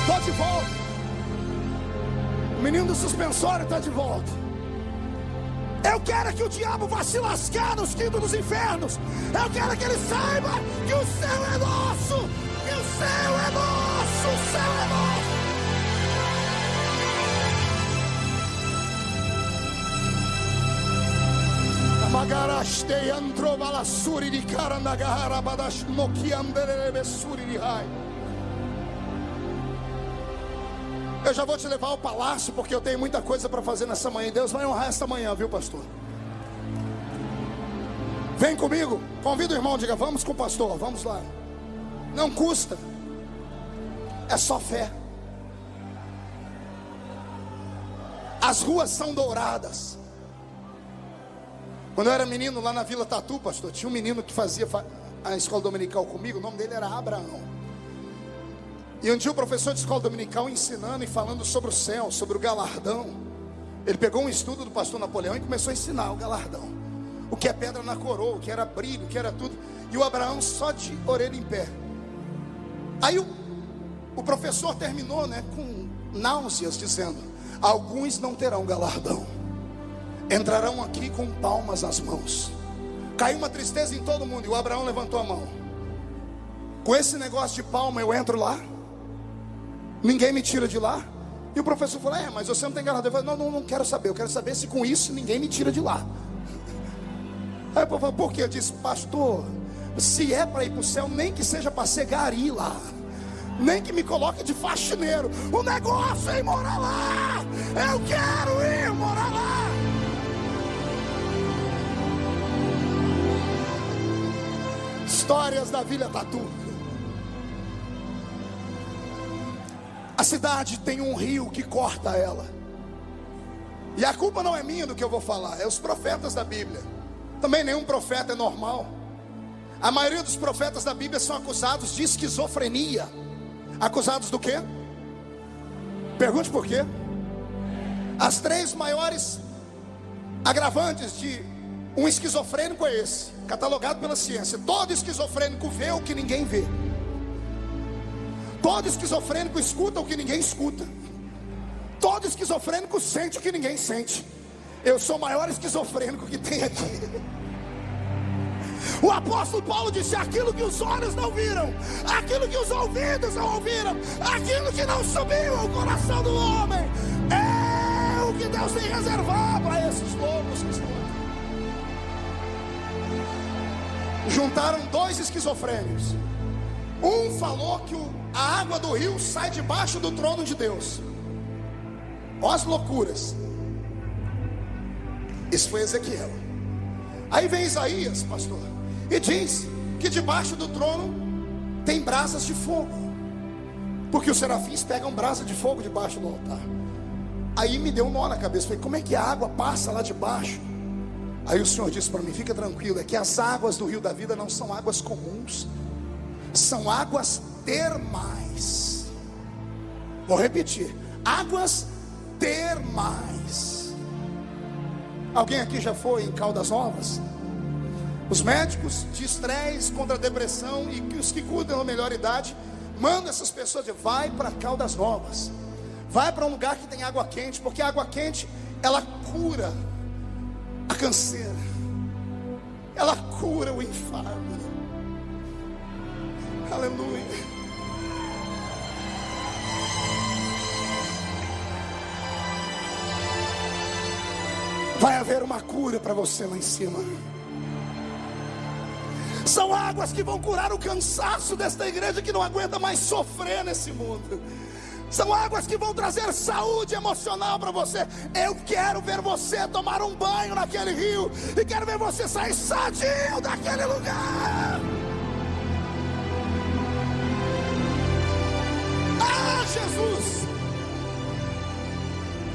Estou de volta. O menino do suspensório está de volta. Eu quero que o diabo vá se lascar nos quintos dos infernos. Eu quero que ele saiba que o céu é nosso. Que o céu é nosso. O céu é nosso. Magarastei andro balassuri de carandagara badash nokiandere bessuri de rai. Eu já vou te levar ao palácio, porque eu tenho muita coisa para fazer nessa manhã. Deus vai honrar essa manhã, viu, pastor? Vem comigo, convida o irmão, diga: vamos com o pastor, vamos lá. Não custa, é só fé. As ruas são douradas. Quando eu era menino lá na Vila Tatu, pastor, tinha um menino que fazia a escola dominical comigo. O nome dele era Abraão. E um dia o professor de escola dominical ensinando e falando sobre o céu, sobre o galardão. Ele pegou um estudo do pastor Napoleão e começou a ensinar o galardão. O que é pedra na coroa, o que era brilho, o que era tudo. E o Abraão só de orelha em pé. Aí o professor terminou, né, com náuseas, dizendo: alguns não terão galardão, entrarão aqui com palmas nas mãos. Caiu uma tristeza em todo mundo. E o Abraão levantou a mão: com esse negócio de palma eu entro lá? ninguém me tira de lá. E o professor falou: mas você não tem galardão. Eu falei: não quero saber. Eu quero saber se com isso ninguém me tira de lá. Aí o professor falou: por quê? Eu disse: pastor, se é para ir para o céu, nem que seja para ser gari lá, nem que me coloque de faxineiro. O negócio é ir morar lá. Eu quero ir morar lá. Histórias da Vila Tatu. A cidade tem um rio que corta ela. E a culpa não é minha do que eu vou falar, é os profetas da Bíblia. Também nenhum profeta é normal. A maioria dos profetas da Bíblia são acusados de esquizofrenia. Acusados do quê? Pergunte por quê. As 3 maiores agravantes de um esquizofrênico é esse, catalogado pela ciência. Todo esquizofrênico vê o que ninguém vê. Todo esquizofrênico escuta o que ninguém escuta. Todo esquizofrênico sente o que ninguém sente. Eu sou o maior esquizofrênico que tem aqui. O apóstolo Paulo disse: aquilo que os olhos não viram, aquilo que os ouvidos não ouviram, aquilo que não subiu ao coração do homem, é o que Deus tem reservado para esses loucos que estão aqui. Juntaram 2 esquizofrênicos. Um falou que a água do rio sai debaixo do trono de Deus. Olha as loucuras. Isso foi Ezequiel. Aí vem Isaías, pastor, e diz que debaixo do trono tem brasas de fogo, porque os serafins pegam brasa de fogo debaixo do altar. Aí me deu um nó na cabeça. Falei: como é que a água passa lá de baixo? Aí o Senhor disse para mim: fica tranquilo, é que as águas do rio da vida não são águas comuns, são águas termais. Vou repetir: águas termais. Alguém aqui já foi em Caldas Novas? Os médicos de estresse contra a depressão e os que cuidam da melhor idade mandam essas pessoas: vai para Caldas Novas, vai para um lugar que tem água quente, porque a água quente, ela cura a canseira, ela cura o infarto. Aleluia. Vai haver uma cura para você lá em cima. São águas que vão curar o cansaço desta igreja que não aguenta mais sofrer nesse mundo. São águas que vão trazer saúde emocional para você. Eu quero ver você tomar um banho naquele rio, e quero ver você sair sadio daquele lugar. Ah, Jesus!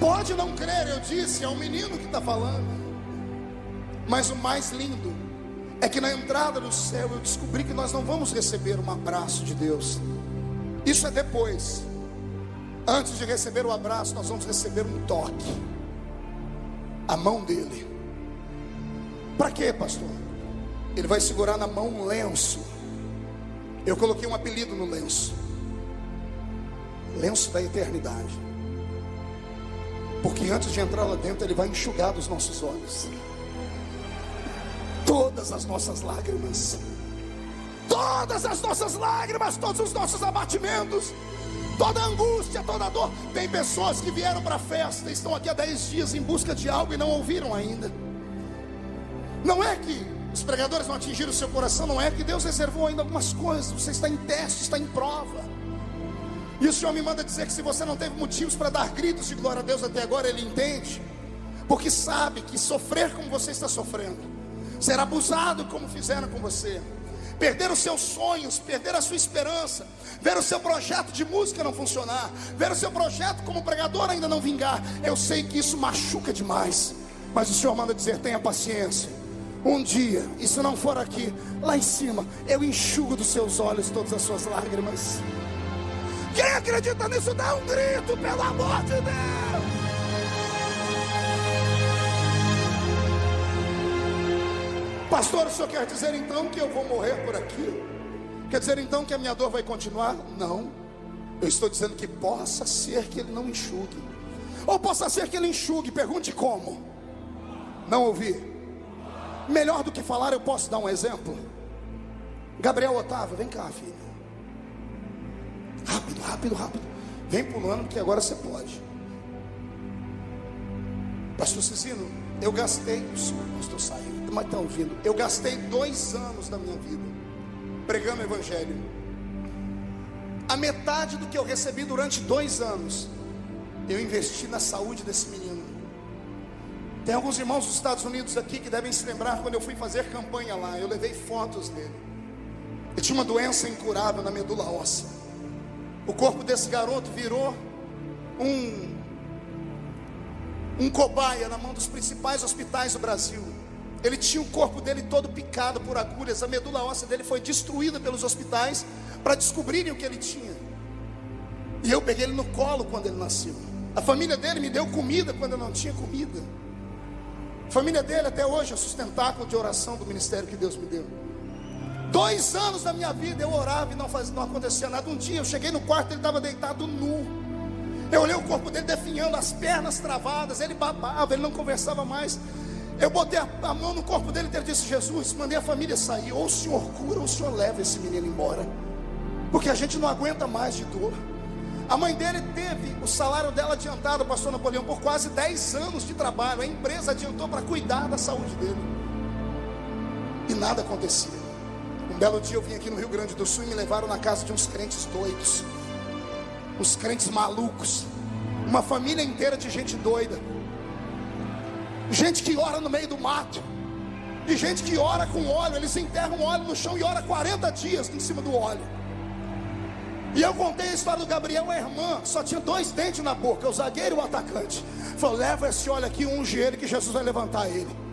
Pode não crer, eu disse, é um menino que está falando. Mas o mais lindo é que na entrada do céu eu descobri que nós não vamos receber um abraço de Deus. Isso é depois. Antes de receber o abraço, nós vamos receber um toque, a mão dele. Para quê, pastor? Ele vai segurar na mão um lenço. Eu coloquei um apelido no lenço: lenço da eternidade. Porque antes de entrar lá dentro, ele vai enxugar dos nossos olhos todas as nossas lágrimas, todas as nossas lágrimas, todos os nossos abatimentos, toda angústia, toda dor. Tem pessoas que vieram para a festa, estão aqui há 10 dias em busca de algo e não ouviram ainda. Não é que os pregadores não atingiram o seu coração, não é que Deus reservou ainda algumas coisas. Você está em teste, está em prova. E o Senhor me manda dizer que se você não teve motivos para dar gritos de glória a Deus até agora, Ele entende, porque sabe que sofrer como você está sofrendo, ser abusado como fizeram com você, perder os seus sonhos, perder a sua esperança, ver o seu projeto de música não funcionar, ver o seu projeto como pregador ainda não vingar, eu sei que isso machuca demais, mas o Senhor manda dizer: tenha paciência. Um dia, e se não for aqui, lá em cima, eu enxugo dos seus olhos todas as suas lágrimas. Quem acredita nisso, dá um grito, pelo amor de Deus. Pastor, o senhor quer dizer então que eu vou morrer por aqui? Quer dizer então que a minha dor vai continuar? Não. Eu estou dizendo que possa ser que ele não enxugue, ou possa ser que ele enxugue. Pergunte como. Não ouvi. Melhor do que falar, eu posso dar um exemplo. Gabriel Otávio, vem cá, filho. Rápido, rápido, rápido. Vem pulando, porque agora você pode. Pastor Cicino, eu gastei, estou saindo, mas está ouvindo. Eu gastei 2 anos da minha vida pregando o evangelho. A metade do que eu recebi durante 2 anos, eu investi na saúde desse menino. Tem alguns irmãos dos Estados Unidos aqui que devem se lembrar quando eu fui fazer campanha lá. Eu levei fotos dele. Ele tinha uma doença incurável na medula óssea. O corpo desse garoto virou um cobaia na mão dos principais hospitais do Brasil. Ele tinha o corpo dele todo picado por agulhas. A medula óssea dele foi destruída pelos hospitais para descobrirem o que ele tinha. E eu peguei ele no colo quando ele nasceu. A família dele me deu comida quando eu não tinha comida. A família dele até hoje é o sustentáculo de oração do ministério que Deus me deu. 2 anos da minha vida eu orava e não acontecia nada. Um dia eu cheguei no quarto, ele estava deitado nu. Eu olhei o corpo dele definhando, as pernas travadas, ele babava, ele não conversava mais. Eu botei a mão no corpo dele e ele disse: Jesus, mandei a família sair. Ou o Senhor cura ou o Senhor leva esse menino embora, porque a gente não aguenta mais de dor. A mãe dele teve o salário dela adiantado, pastor Napoleão, por quase 10 anos de trabalho. A empresa adiantou para cuidar da saúde dele. E nada acontecia. Um belo dia eu vim aqui no Rio Grande do Sul e me levaram na casa de uns crentes doidos, uns crentes malucos, uma família inteira de gente doida, gente que ora no meio do mato, e gente que ora com óleo. Eles enterram óleo no chão e ora 40 dias em cima do óleo. E eu contei a história do Gabriel. A irmã só tinha 2 dentes na boca, o zagueiro e o atacante. Falou: leva esse óleo aqui, unge ele, que Jesus vai levantar ele.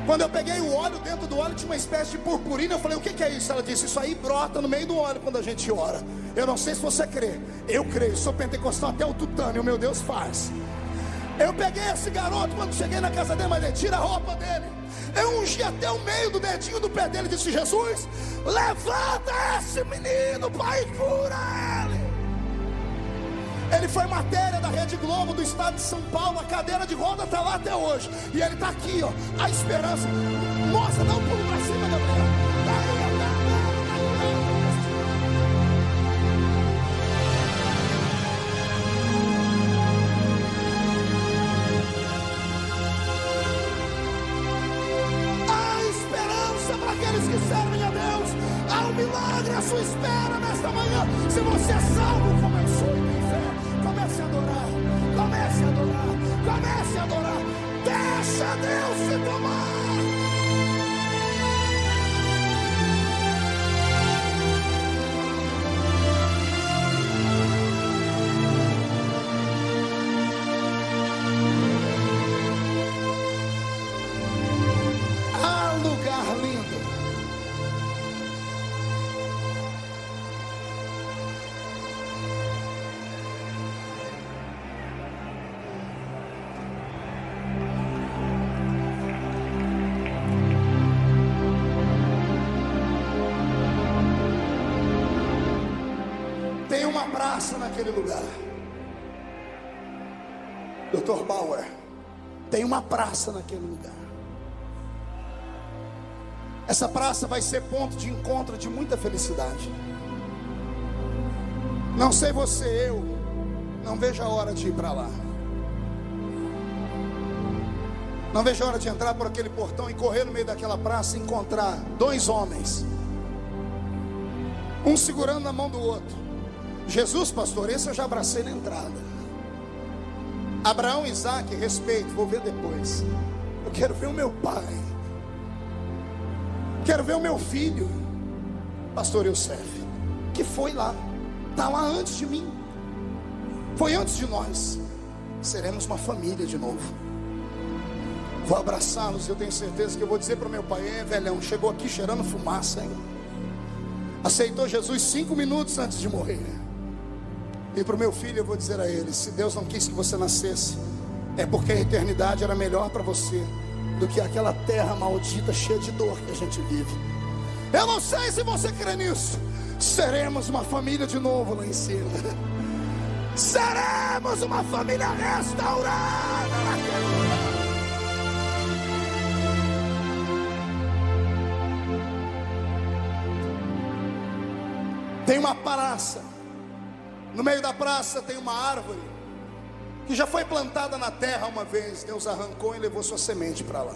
Quando eu peguei o óleo, dentro do óleo tinha uma espécie de purpurina. Eu falei: o que é isso? Ela disse: isso aí brota no meio do óleo quando a gente ora. Eu não sei se você crê, eu creio, sou pentecostal até o tutano, e o meu Deus faz. Eu peguei esse garoto, quando cheguei na casa dele, mas ele tira a roupa dele. Eu ungi até o meio do dedinho do pé dele e disse: Jesus, levanta esse menino, Pai, cura ele. Ele foi matéria da Rede Globo do estado de São Paulo. A cadeira de roda está lá até hoje. E ele está aqui, ó, a esperança. Nossa, dá um pulo para cima, Gabriel. Aqueles que servem a Deus, há um milagre à sua espera nesta manhã. Se você é salvo como eu sou e tem fé, comece a adorar, comece a adorar, comece a adorar. Deixa Deus se tomar. Tem uma praça naquele lugar, Dr. Bauer. Tem uma praça naquele lugar. Essa praça vai ser ponto de encontro de muita felicidade. Não sei você, eu não vejo a hora de ir para lá. Não vejo a hora de entrar por aquele portão e correr no meio daquela praça e encontrar 2 homens, um segurando na mão do outro. Jesus, pastor, esse eu já abracei na entrada. Abraão, Isaac, respeito, vou ver depois. Eu quero ver o meu pai, quero ver o meu filho, pastor Youssef, que foi lá, está lá antes de mim, foi antes de nós. Seremos uma família de novo. Vou abraçá-los e eu tenho certeza que eu vou dizer para o meu pai: velhão, chegou aqui cheirando fumaça, hein? Aceitou Jesus 5 minutos antes de morrer. E para o meu filho eu vou dizer a ele: se Deus não quis que você nascesse, é porque a eternidade era melhor para você do que aquela terra maldita cheia de dor que a gente vive. Eu não sei se você crê nisso. Seremos uma família de novo lá em cima. Seremos uma família restaurada naquele lugar. Tem uma praça No meio da praça tem uma árvore que já foi plantada na terra uma vez. Deus arrancou e levou sua semente para lá.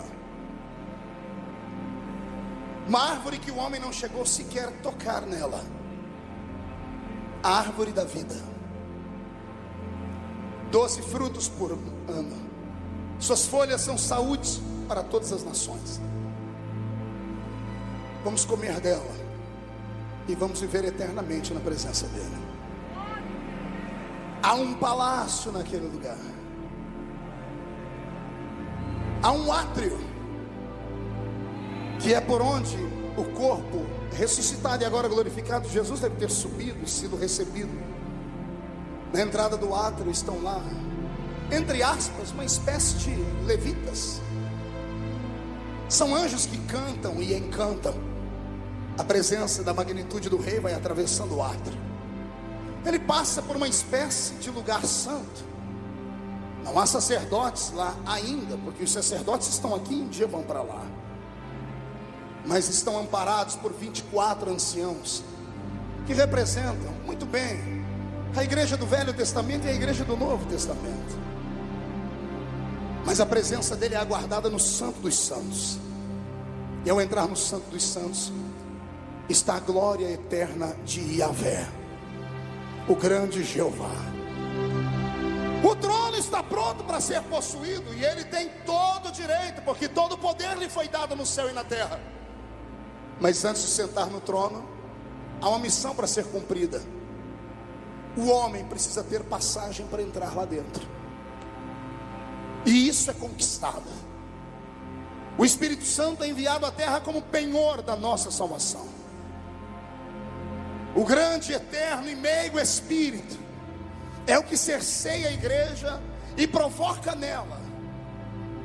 Uma árvore que o homem não chegou sequer a tocar nela. A árvore da vida. 12 frutos por ano. Suas folhas são saúde para todas as nações. Vamos comer dela e vamos viver eternamente na presença dele. Há um palácio naquele lugar. Há um átrio, que é por onde o corpo ressuscitado e agora glorificado de Jesus deve ter subido e sido recebido. Na entrada do átrio estão lá, entre aspas, uma espécie de levitas. São anjos que cantam e encantam. A presença da magnitude do rei vai atravessando o átrio. Ele passa por uma espécie de lugar santo. Não há sacerdotes lá ainda, porque os sacerdotes estão aqui e um dia vão para lá. Mas estão amparados por 24 anciãos, que representam muito bem a igreja do Velho Testamento e a igreja do Novo Testamento. Mas a presença dele é aguardada no Santo dos Santos. E ao entrar no Santo dos Santos, está a glória eterna de Yahvé, o grande Jeová. O trono está pronto para ser possuído, e ele tem todo o direito, porque todo o poder lhe foi dado no céu e na terra. Mas antes de sentar no trono, há uma missão para ser cumprida. O homem precisa ter passagem para entrar lá dentro, e isso é conquistado. O Espírito Santo é enviado à terra como penhor da nossa salvação. O grande, eterno e meigo Espírito é o que cerceia a igreja e provoca nela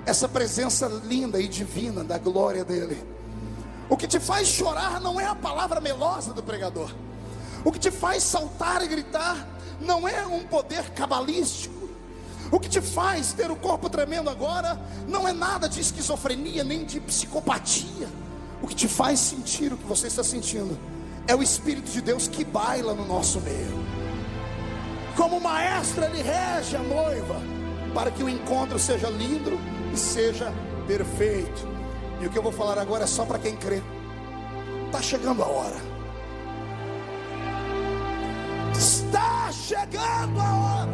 essa presença linda e divina da glória dele. O que te faz chorar não é a palavra melosa do pregador. O que te faz saltar e gritar não é um poder cabalístico. O que te faz ter o corpo tremendo agora não é nada de esquizofrenia nem de psicopatia. O que te faz sentir o que você está sentindo é o Espírito de Deus que baila no nosso meio. Como maestro, ele rege a noiva para que o encontro seja lindo e seja perfeito. E o que eu vou falar agora é só para quem crê. Está chegando a hora. Está chegando a hora.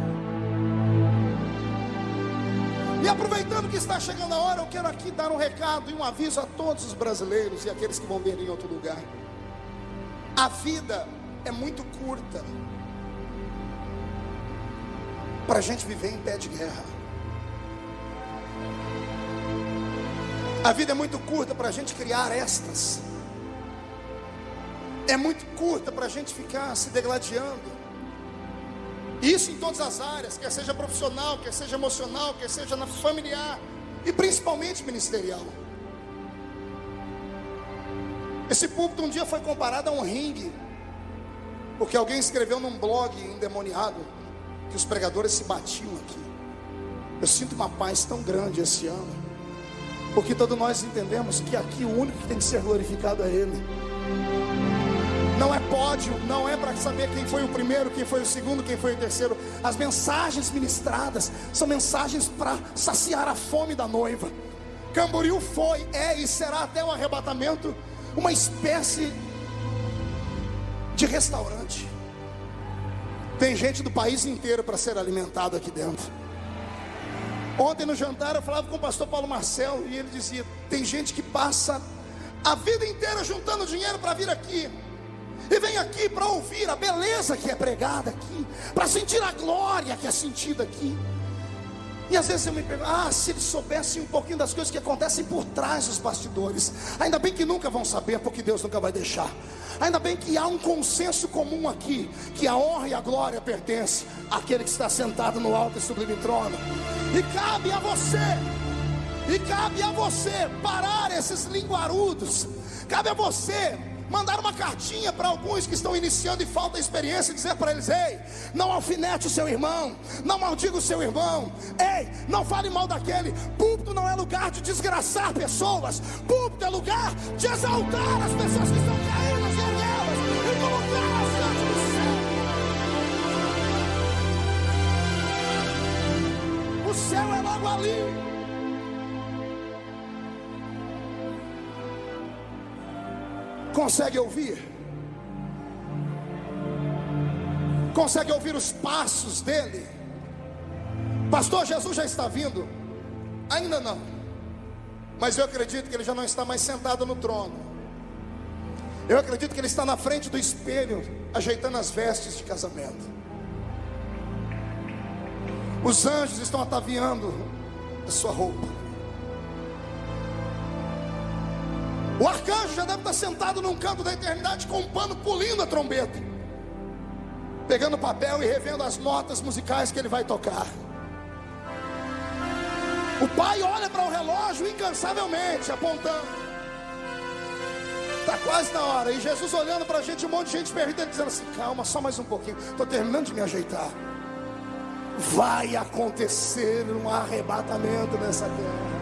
E aproveitando que está chegando a hora, eu quero aqui dar um recado e um aviso a todos os brasileiros e aqueles que vão ver em outro lugar. A vida é muito curta para a gente viver em pé de guerra. A vida é muito curta para a gente criar estas. É muito curta para a gente ficar se degladiando. Isso em todas as áreas, quer seja profissional, quer seja emocional, quer seja na familiar e principalmente ministerial. Esse púlpito um dia foi comparado a um ringue, porque alguém escreveu num blog endemoniado que os pregadores se batiam aqui. Eu sinto uma paz tão grande esse ano, porque todos nós entendemos que aqui o único que tem que ser glorificado é Ele. Não é pódio, não é para saber quem foi o primeiro, quem foi o segundo, quem foi o terceiro. As mensagens ministradas são mensagens para saciar a fome da noiva. Camboriú foi, é e será até o arrebatamento uma espécie de restaurante. Tem gente do país inteiro para ser alimentado aqui dentro. Ontem no jantar eu falava com o pastor Paulo Marcelo e ele dizia: tem gente que passa a vida inteira juntando dinheiro para vir aqui, e vem aqui para ouvir a beleza que é pregada aqui, para sentir a glória que é sentida aqui. E às vezes eu me pergunto: se eles soubessem um pouquinho das coisas que acontecem por trás dos bastidores. Ainda bem que nunca vão saber, porque Deus nunca vai deixar. Ainda bem que há um consenso comum aqui, que a honra e a glória pertencem àquele que está sentado no alto e sublime trono. E cabe a você parar esses linguarudos. Cabe a você mandar uma cartinha para alguns que estão iniciando e falta experiência, e dizer para eles: ei, não alfinete o seu irmão, não maldiga o seu irmão, ei, não fale mal daquele. Púlpito não é lugar de desgraçar pessoas, púlpito é lugar de exaltar as pessoas que estão caídas e erguê-las e colocá-las diante do céu. céu é logo ali. Consegue ouvir? Consegue ouvir os passos dele? Pastor, Jesus já está vindo? Ainda não. Mas eu acredito que ele já não está mais sentado no trono. Eu acredito que ele está na frente do espelho, ajeitando as vestes de casamento. Os anjos estão ataviando a sua roupa. O arcanjo já deve estar sentado num canto da eternidade com um pano, pulindo a trombeta, pegando papel e revendo as notas musicais que ele vai tocar. O pai olha para o relógio incansavelmente, apontando. Está quase na hora. E Jesus olhando para a gente, um monte de gente perdida, dizendo assim: calma, só mais um pouquinho, estou terminando de me ajeitar. Vai acontecer um arrebatamento nessa terra.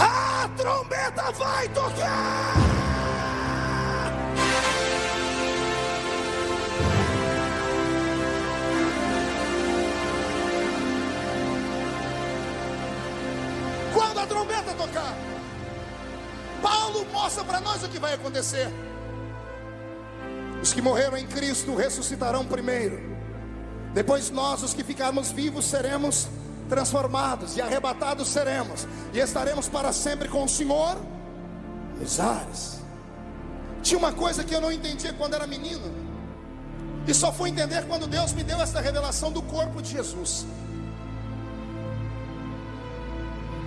A trombeta vai tocar. Quando a trombeta tocar, Paulo mostra para nós o que vai acontecer. Os que morreram em Cristo ressuscitarão primeiro. Depois nós, os que ficarmos vivos, seremos transformados e arrebatados seremos, e estaremos para sempre com o Senhor nos ares. Tinha uma coisa que eu não entendia quando era menino, e só fui entender quando Deus me deu essa revelação do corpo de Jesus.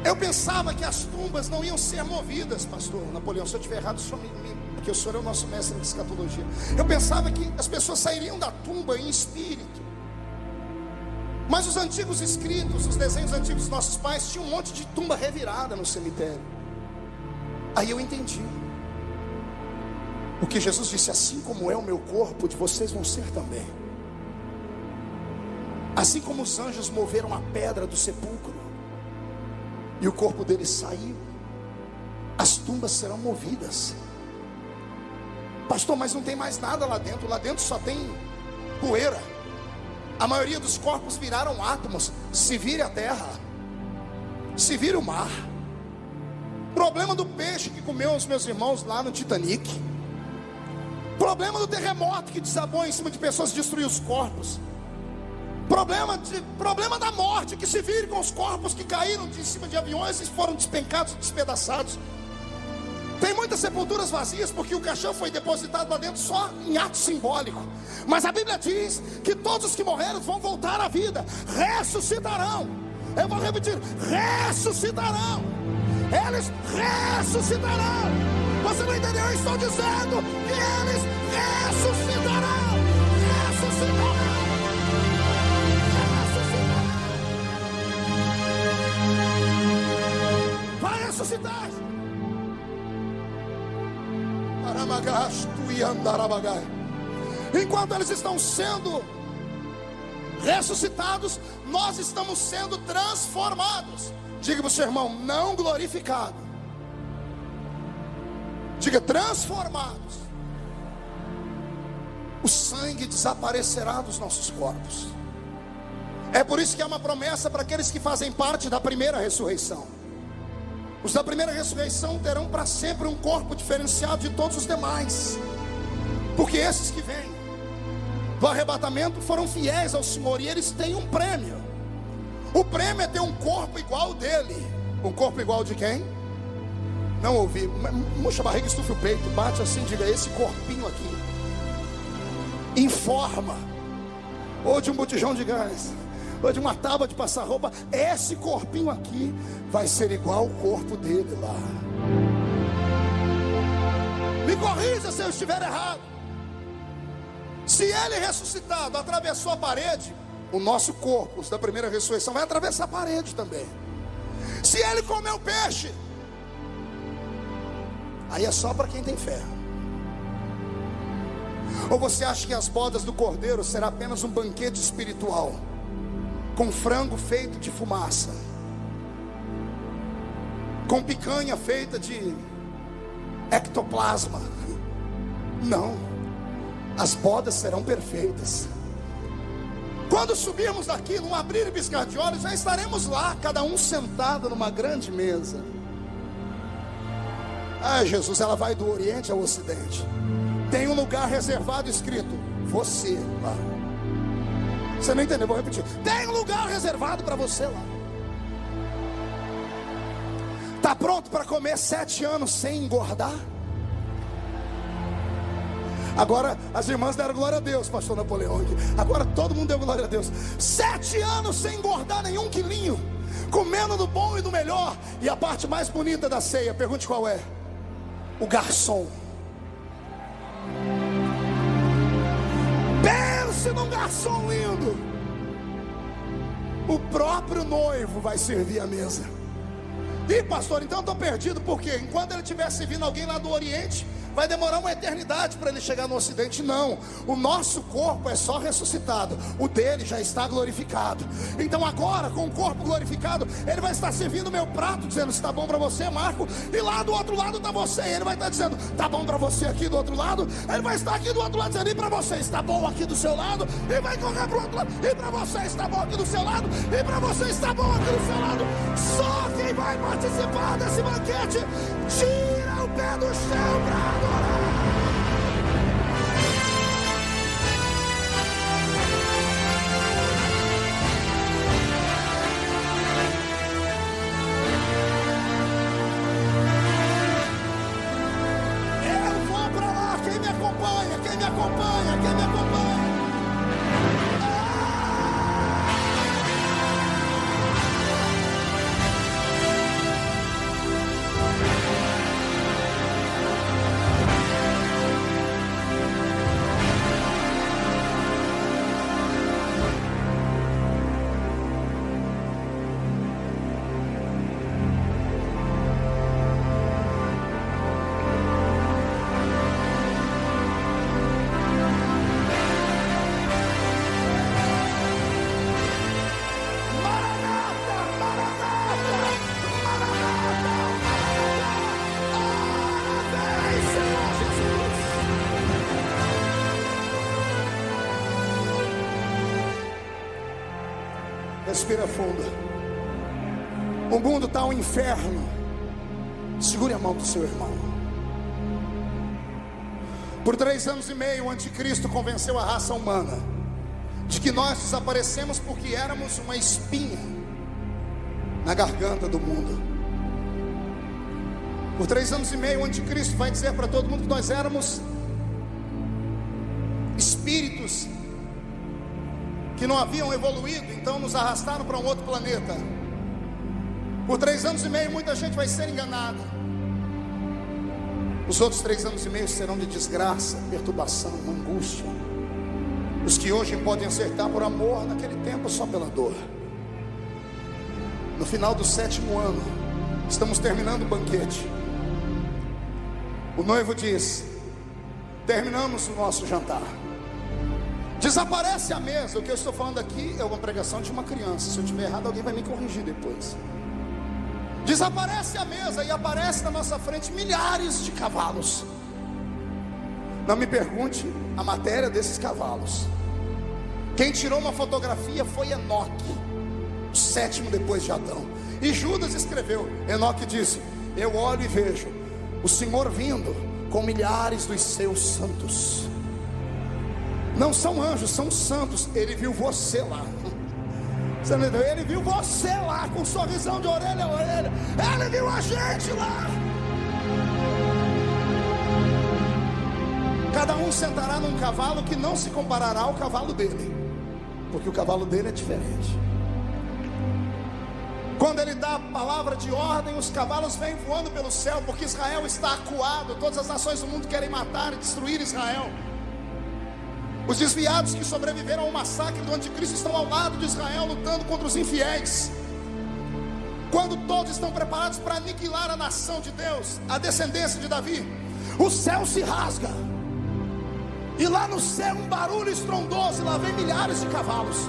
Eu pensava que as tumbas não iam ser movidas, pastor Napoleão, se eu estiver errado, porque o senhor é o nosso mestre de escatologia. Eu pensava que as pessoas sairiam da tumba em espírito. Mas os antigos escritos, os desenhos antigos dos nossos pais, tinham um monte de tumba revirada no cemitério. Aí eu entendi. O que Jesus disse: assim como é o meu corpo, de vocês vão ser também. Assim como os anjos moveram a pedra do sepulcro e o corpo deles saiu, as tumbas serão movidas. Pastor, mas não tem mais nada lá dentro. Lá dentro só tem poeira. A maioria dos corpos viraram átomos. Se vire a terra, se vire o mar. Problema do peixe que comeu os meus irmãos lá no Titanic. Problema do terremoto que desabou em cima de pessoas e destruiu os corpos. Problema da morte, que se vire com os corpos que caíram de cima de aviões e foram despencados, despedaçados. Tem muitas sepulturas vazias porque o caixão foi depositado lá dentro só em ato simbólico. Mas a Bíblia diz que todos os que morreram vão voltar à vida, ressuscitarão. Eu vou repetir: ressuscitarão. Eles ressuscitarão. Você não entendeu? Eu estou dizendo que eles ressuscitarão. Ressuscitarão. Ressuscitarão. Vai ressuscitar. Enquanto eles estão sendo ressuscitados, nós estamos sendo transformados. Diga para o seu irmão: não glorificado. Diga: transformados. O sangue desaparecerá dos nossos corpos. É por isso que há uma promessa para aqueles que fazem parte da primeira ressurreição. Os da primeira ressurreição terão para sempre um corpo diferenciado de todos os demais, porque esses que vêm do arrebatamento foram fiéis ao Senhor, e eles têm um prêmio. O prêmio é ter um corpo igual dele. Um corpo igual de quem? Não ouvi. Murcha a barriga, estufa o peito, bate assim, diga: esse corpinho aqui, em forma ou de um botijão de gás, ou de uma tábua de passar roupa, esse corpinho aqui vai ser igual ao corpo dele lá. Me corrija se eu estiver errado. Se ele ressuscitado atravessou a parede, o nosso corpo, os da primeira ressurreição, vai atravessar a parede também. Se ele comeu peixe, aí é só para quem tem fé. Ou você acha que as bodas do cordeiro será apenas um banquete espiritual, com frango feito de fumaça, com picanha feita de ectoplasma? Não, as bodas serão perfeitas. Quando subirmos daqui, num abrir e piscar de olhos, já estaremos lá, cada um sentado numa grande mesa. Ah, Jesus, ela vai do Oriente ao Ocidente. Tem um lugar reservado escrito: você lá. Você não entendeu? Vou repetir. Tem um lugar reservado para você lá. Está pronto para comer 7 anos sem engordar? Agora as irmãs deram glória a Deus, pastor Napoleão. Agora todo mundo deu glória a Deus. 7 anos sem engordar nenhum quilinho, comendo do bom e do melhor. E a parte mais bonita da ceia, pergunte qual é? O garçom. Pense num garçom lindo. O próprio noivo vai servir a mesa. Ih, pastor, então eu estou perdido, porque enquanto ele estiver servindo alguém lá do Oriente, vai demorar uma eternidade para ele chegar no Ocidente. Não, o nosso corpo é só ressuscitado, o dele já está glorificado. Então agora, com o corpo glorificado, ele vai estar servindo o meu prato, dizendo: está bom para você, Marco? E lá do outro lado está você, e ele vai estar dizendo: está bom para você aqui do outro lado. Ele vai estar aqui do outro lado dizendo: e para você está bom aqui do seu lado. E vai correr para o outro lado: e para você está bom aqui do seu lado. E para você está bom aqui do seu lado. Só quem vai participar desse banquete tira o pé do chão para adorar. Eu vou para lá. Quem me acompanha? Quem me acompanha? Quem me acompanha? Respira fundo. O mundo está um inferno. Segure a mão do seu irmão. Por 3 anos e meio, o anticristo convenceu a raça humana de que nós desaparecemos porque éramos uma espinha na garganta do mundo. Por 3 anos e meio, o anticristo vai dizer para todo mundo que nós éramos espíritos que não haviam evoluído, então nos arrastaram para um outro planeta. Por 3 anos e meio, muita gente vai ser enganada. Os outros 3 anos e meio serão de desgraça, perturbação, angústia. Os que hoje podem acertar por amor, naquele tempo só pela dor. No final do 7º ano, estamos terminando o banquete. O noivo diz: terminamos o nosso jantar. Desaparece a mesa. O que eu estou falando aqui é uma pregação de uma criança. Se eu estiver errado, alguém vai me corrigir depois. Desaparece a mesa e aparece na nossa frente milhares de cavalos. Não me pergunte a matéria desses cavalos. Quem tirou uma fotografia foi Enoque, o 7º depois de Adão. E Judas escreveu. Enoque disse: eu olho e vejo o Senhor vindo com milhares dos seus santos. Não são anjos, são santos. Ele viu você lá. Você entendeu? Ele viu você lá, com um sorrisão de orelha a orelha. Ele viu a gente lá. Cada um sentará num cavalo que não se comparará ao cavalo dele, porque o cavalo dele é diferente. Quando ele dá a palavra de ordem, os cavalos vêm voando pelo céu, porque Israel está acuado. Todas as nações do mundo querem matar e destruir Israel. Os desviados que sobreviveram ao massacre do anticristo estão ao lado de Israel, lutando contra os infiéis. Quando todos estão preparados para aniquilar a nação de Deus, a descendência de Davi, o céu se rasga. E lá no céu um barulho estrondoso, e lá vem milhares de cavalos.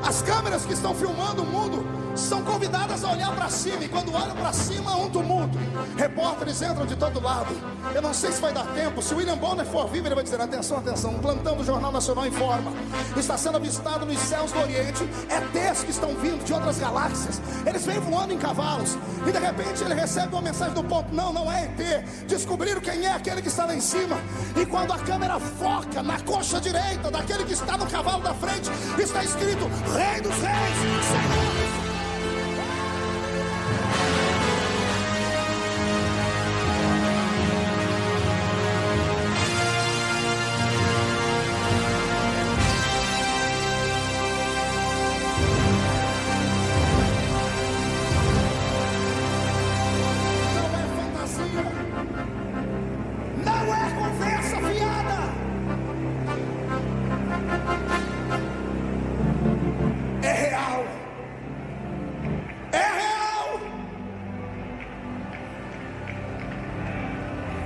As câmeras que estão filmando o mundo são convidadas a olhar para cima, e quando olham para cima há um tumulto. Repórteres entram de todo lado. Eu não sei se vai dar tempo. Se o William Bonner for vivo, ele vai dizer: atenção, atenção, um plantão do Jornal Nacional informa: está sendo avistado nos céus do Oriente ETs que estão vindo de outras galáxias. Eles vêm voando em cavalos, e de repente ele recebe uma mensagem do ponto: não é ET. Descobriram quem é aquele que está lá em cima. E quando a câmera foca na coxa direita daquele que está no cavalo da frente, está escrito: Rei dos Reis, Senhor.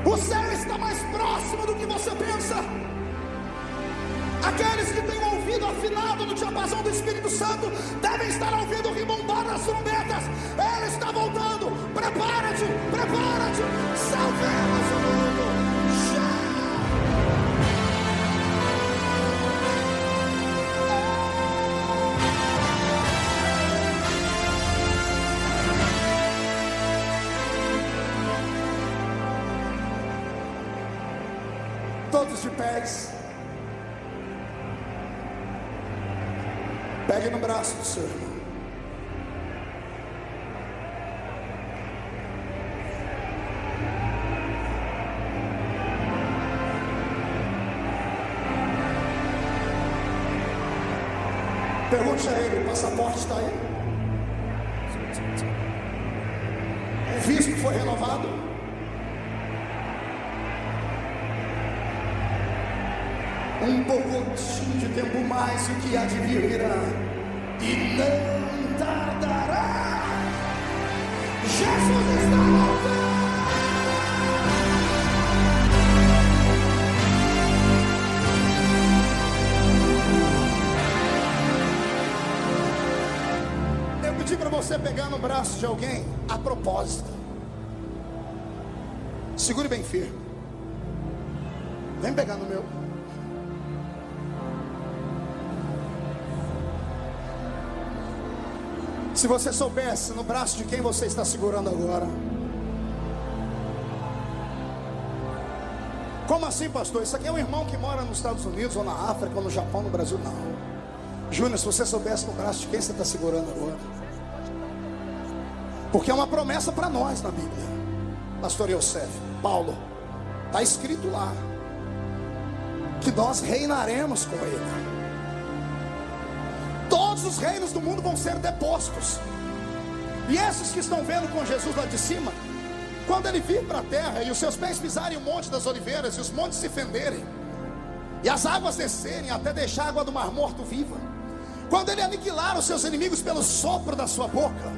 O céu está mais próximo do que você pensa. Aqueles que têm o ouvido afinado no diapasão do Espírito Santo devem estar ouvindo o ribombar das trombetas. Ele está voltando. Prepara-te, prepara-te. Salvemos o mundo. Todos de pés. Pegue no braço do seu irmão. Pergunte a ele: o passaporte está aí? O visto foi renovado? Um pouquinho de tempo mais, o que há de vir virá, e não tardará. Jesus está voltando. Eu pedi para você pegar no braço de alguém a propósito. Segure bem firme. Vem pegar no meu. Se você soubesse no braço de quem você está segurando agora. Como assim, pastor? Isso aqui é um irmão que mora nos Estados Unidos, ou na África, ou no Japão, no Brasil? Não. Júnior, se você soubesse no braço de quem você está segurando agora. Porque é uma promessa para nós na Bíblia. Pastor Yosef, Paulo, está escrito lá que nós reinaremos com ele. Todos os reinos do mundo vão ser depostos. E esses que estão vendo com Jesus lá de cima, quando ele vir para a terra e os seus pés pisarem o monte das oliveiras, e os montes se fenderem, e as águas descerem até deixar a água do mar morto viva, quando ele aniquilar os seus inimigos pelo sopro da sua boca,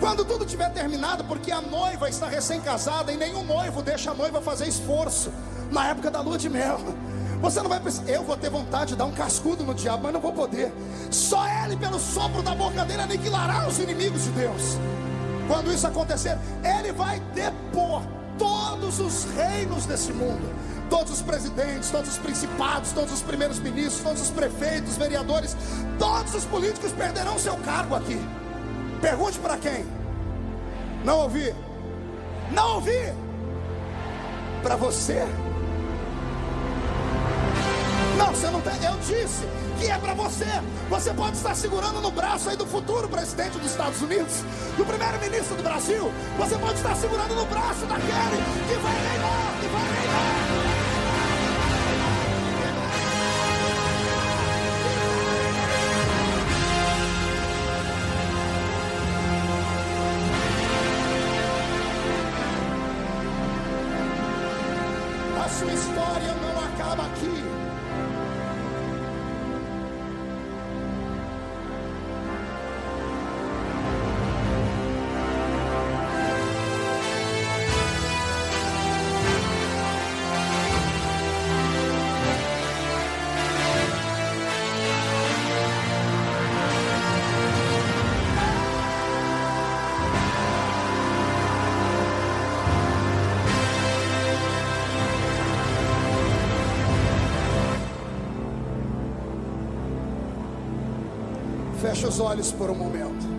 quando tudo tiver terminado, porque a noiva está recém-casada e nenhum noivo deixa a noiva fazer esforço na época da lua de mel. Você não vai precisar. Eu vou ter vontade de dar um cascudo no diabo, mas não vou poder. Só ele, pelo sopro da boca dele, aniquilará os inimigos de Deus. Quando isso acontecer, ele vai depor todos os reinos desse mundo, todos os presidentes, todos os principados, todos os primeiros ministros, todos os prefeitos, vereadores, todos os políticos perderão seu cargo aqui. Pergunte para quem? Não ouvi. Não ouvi. Para você. Não, você não tem. Eu disse que é para você. Você pode estar segurando no braço aí do futuro presidente dos Estados Unidos, do primeiro-ministro do Brasil. Você pode estar segurando no braço daquele que vai reinar, que vai reinar. A sua história não acaba aqui. Fecha os olhos por um momento.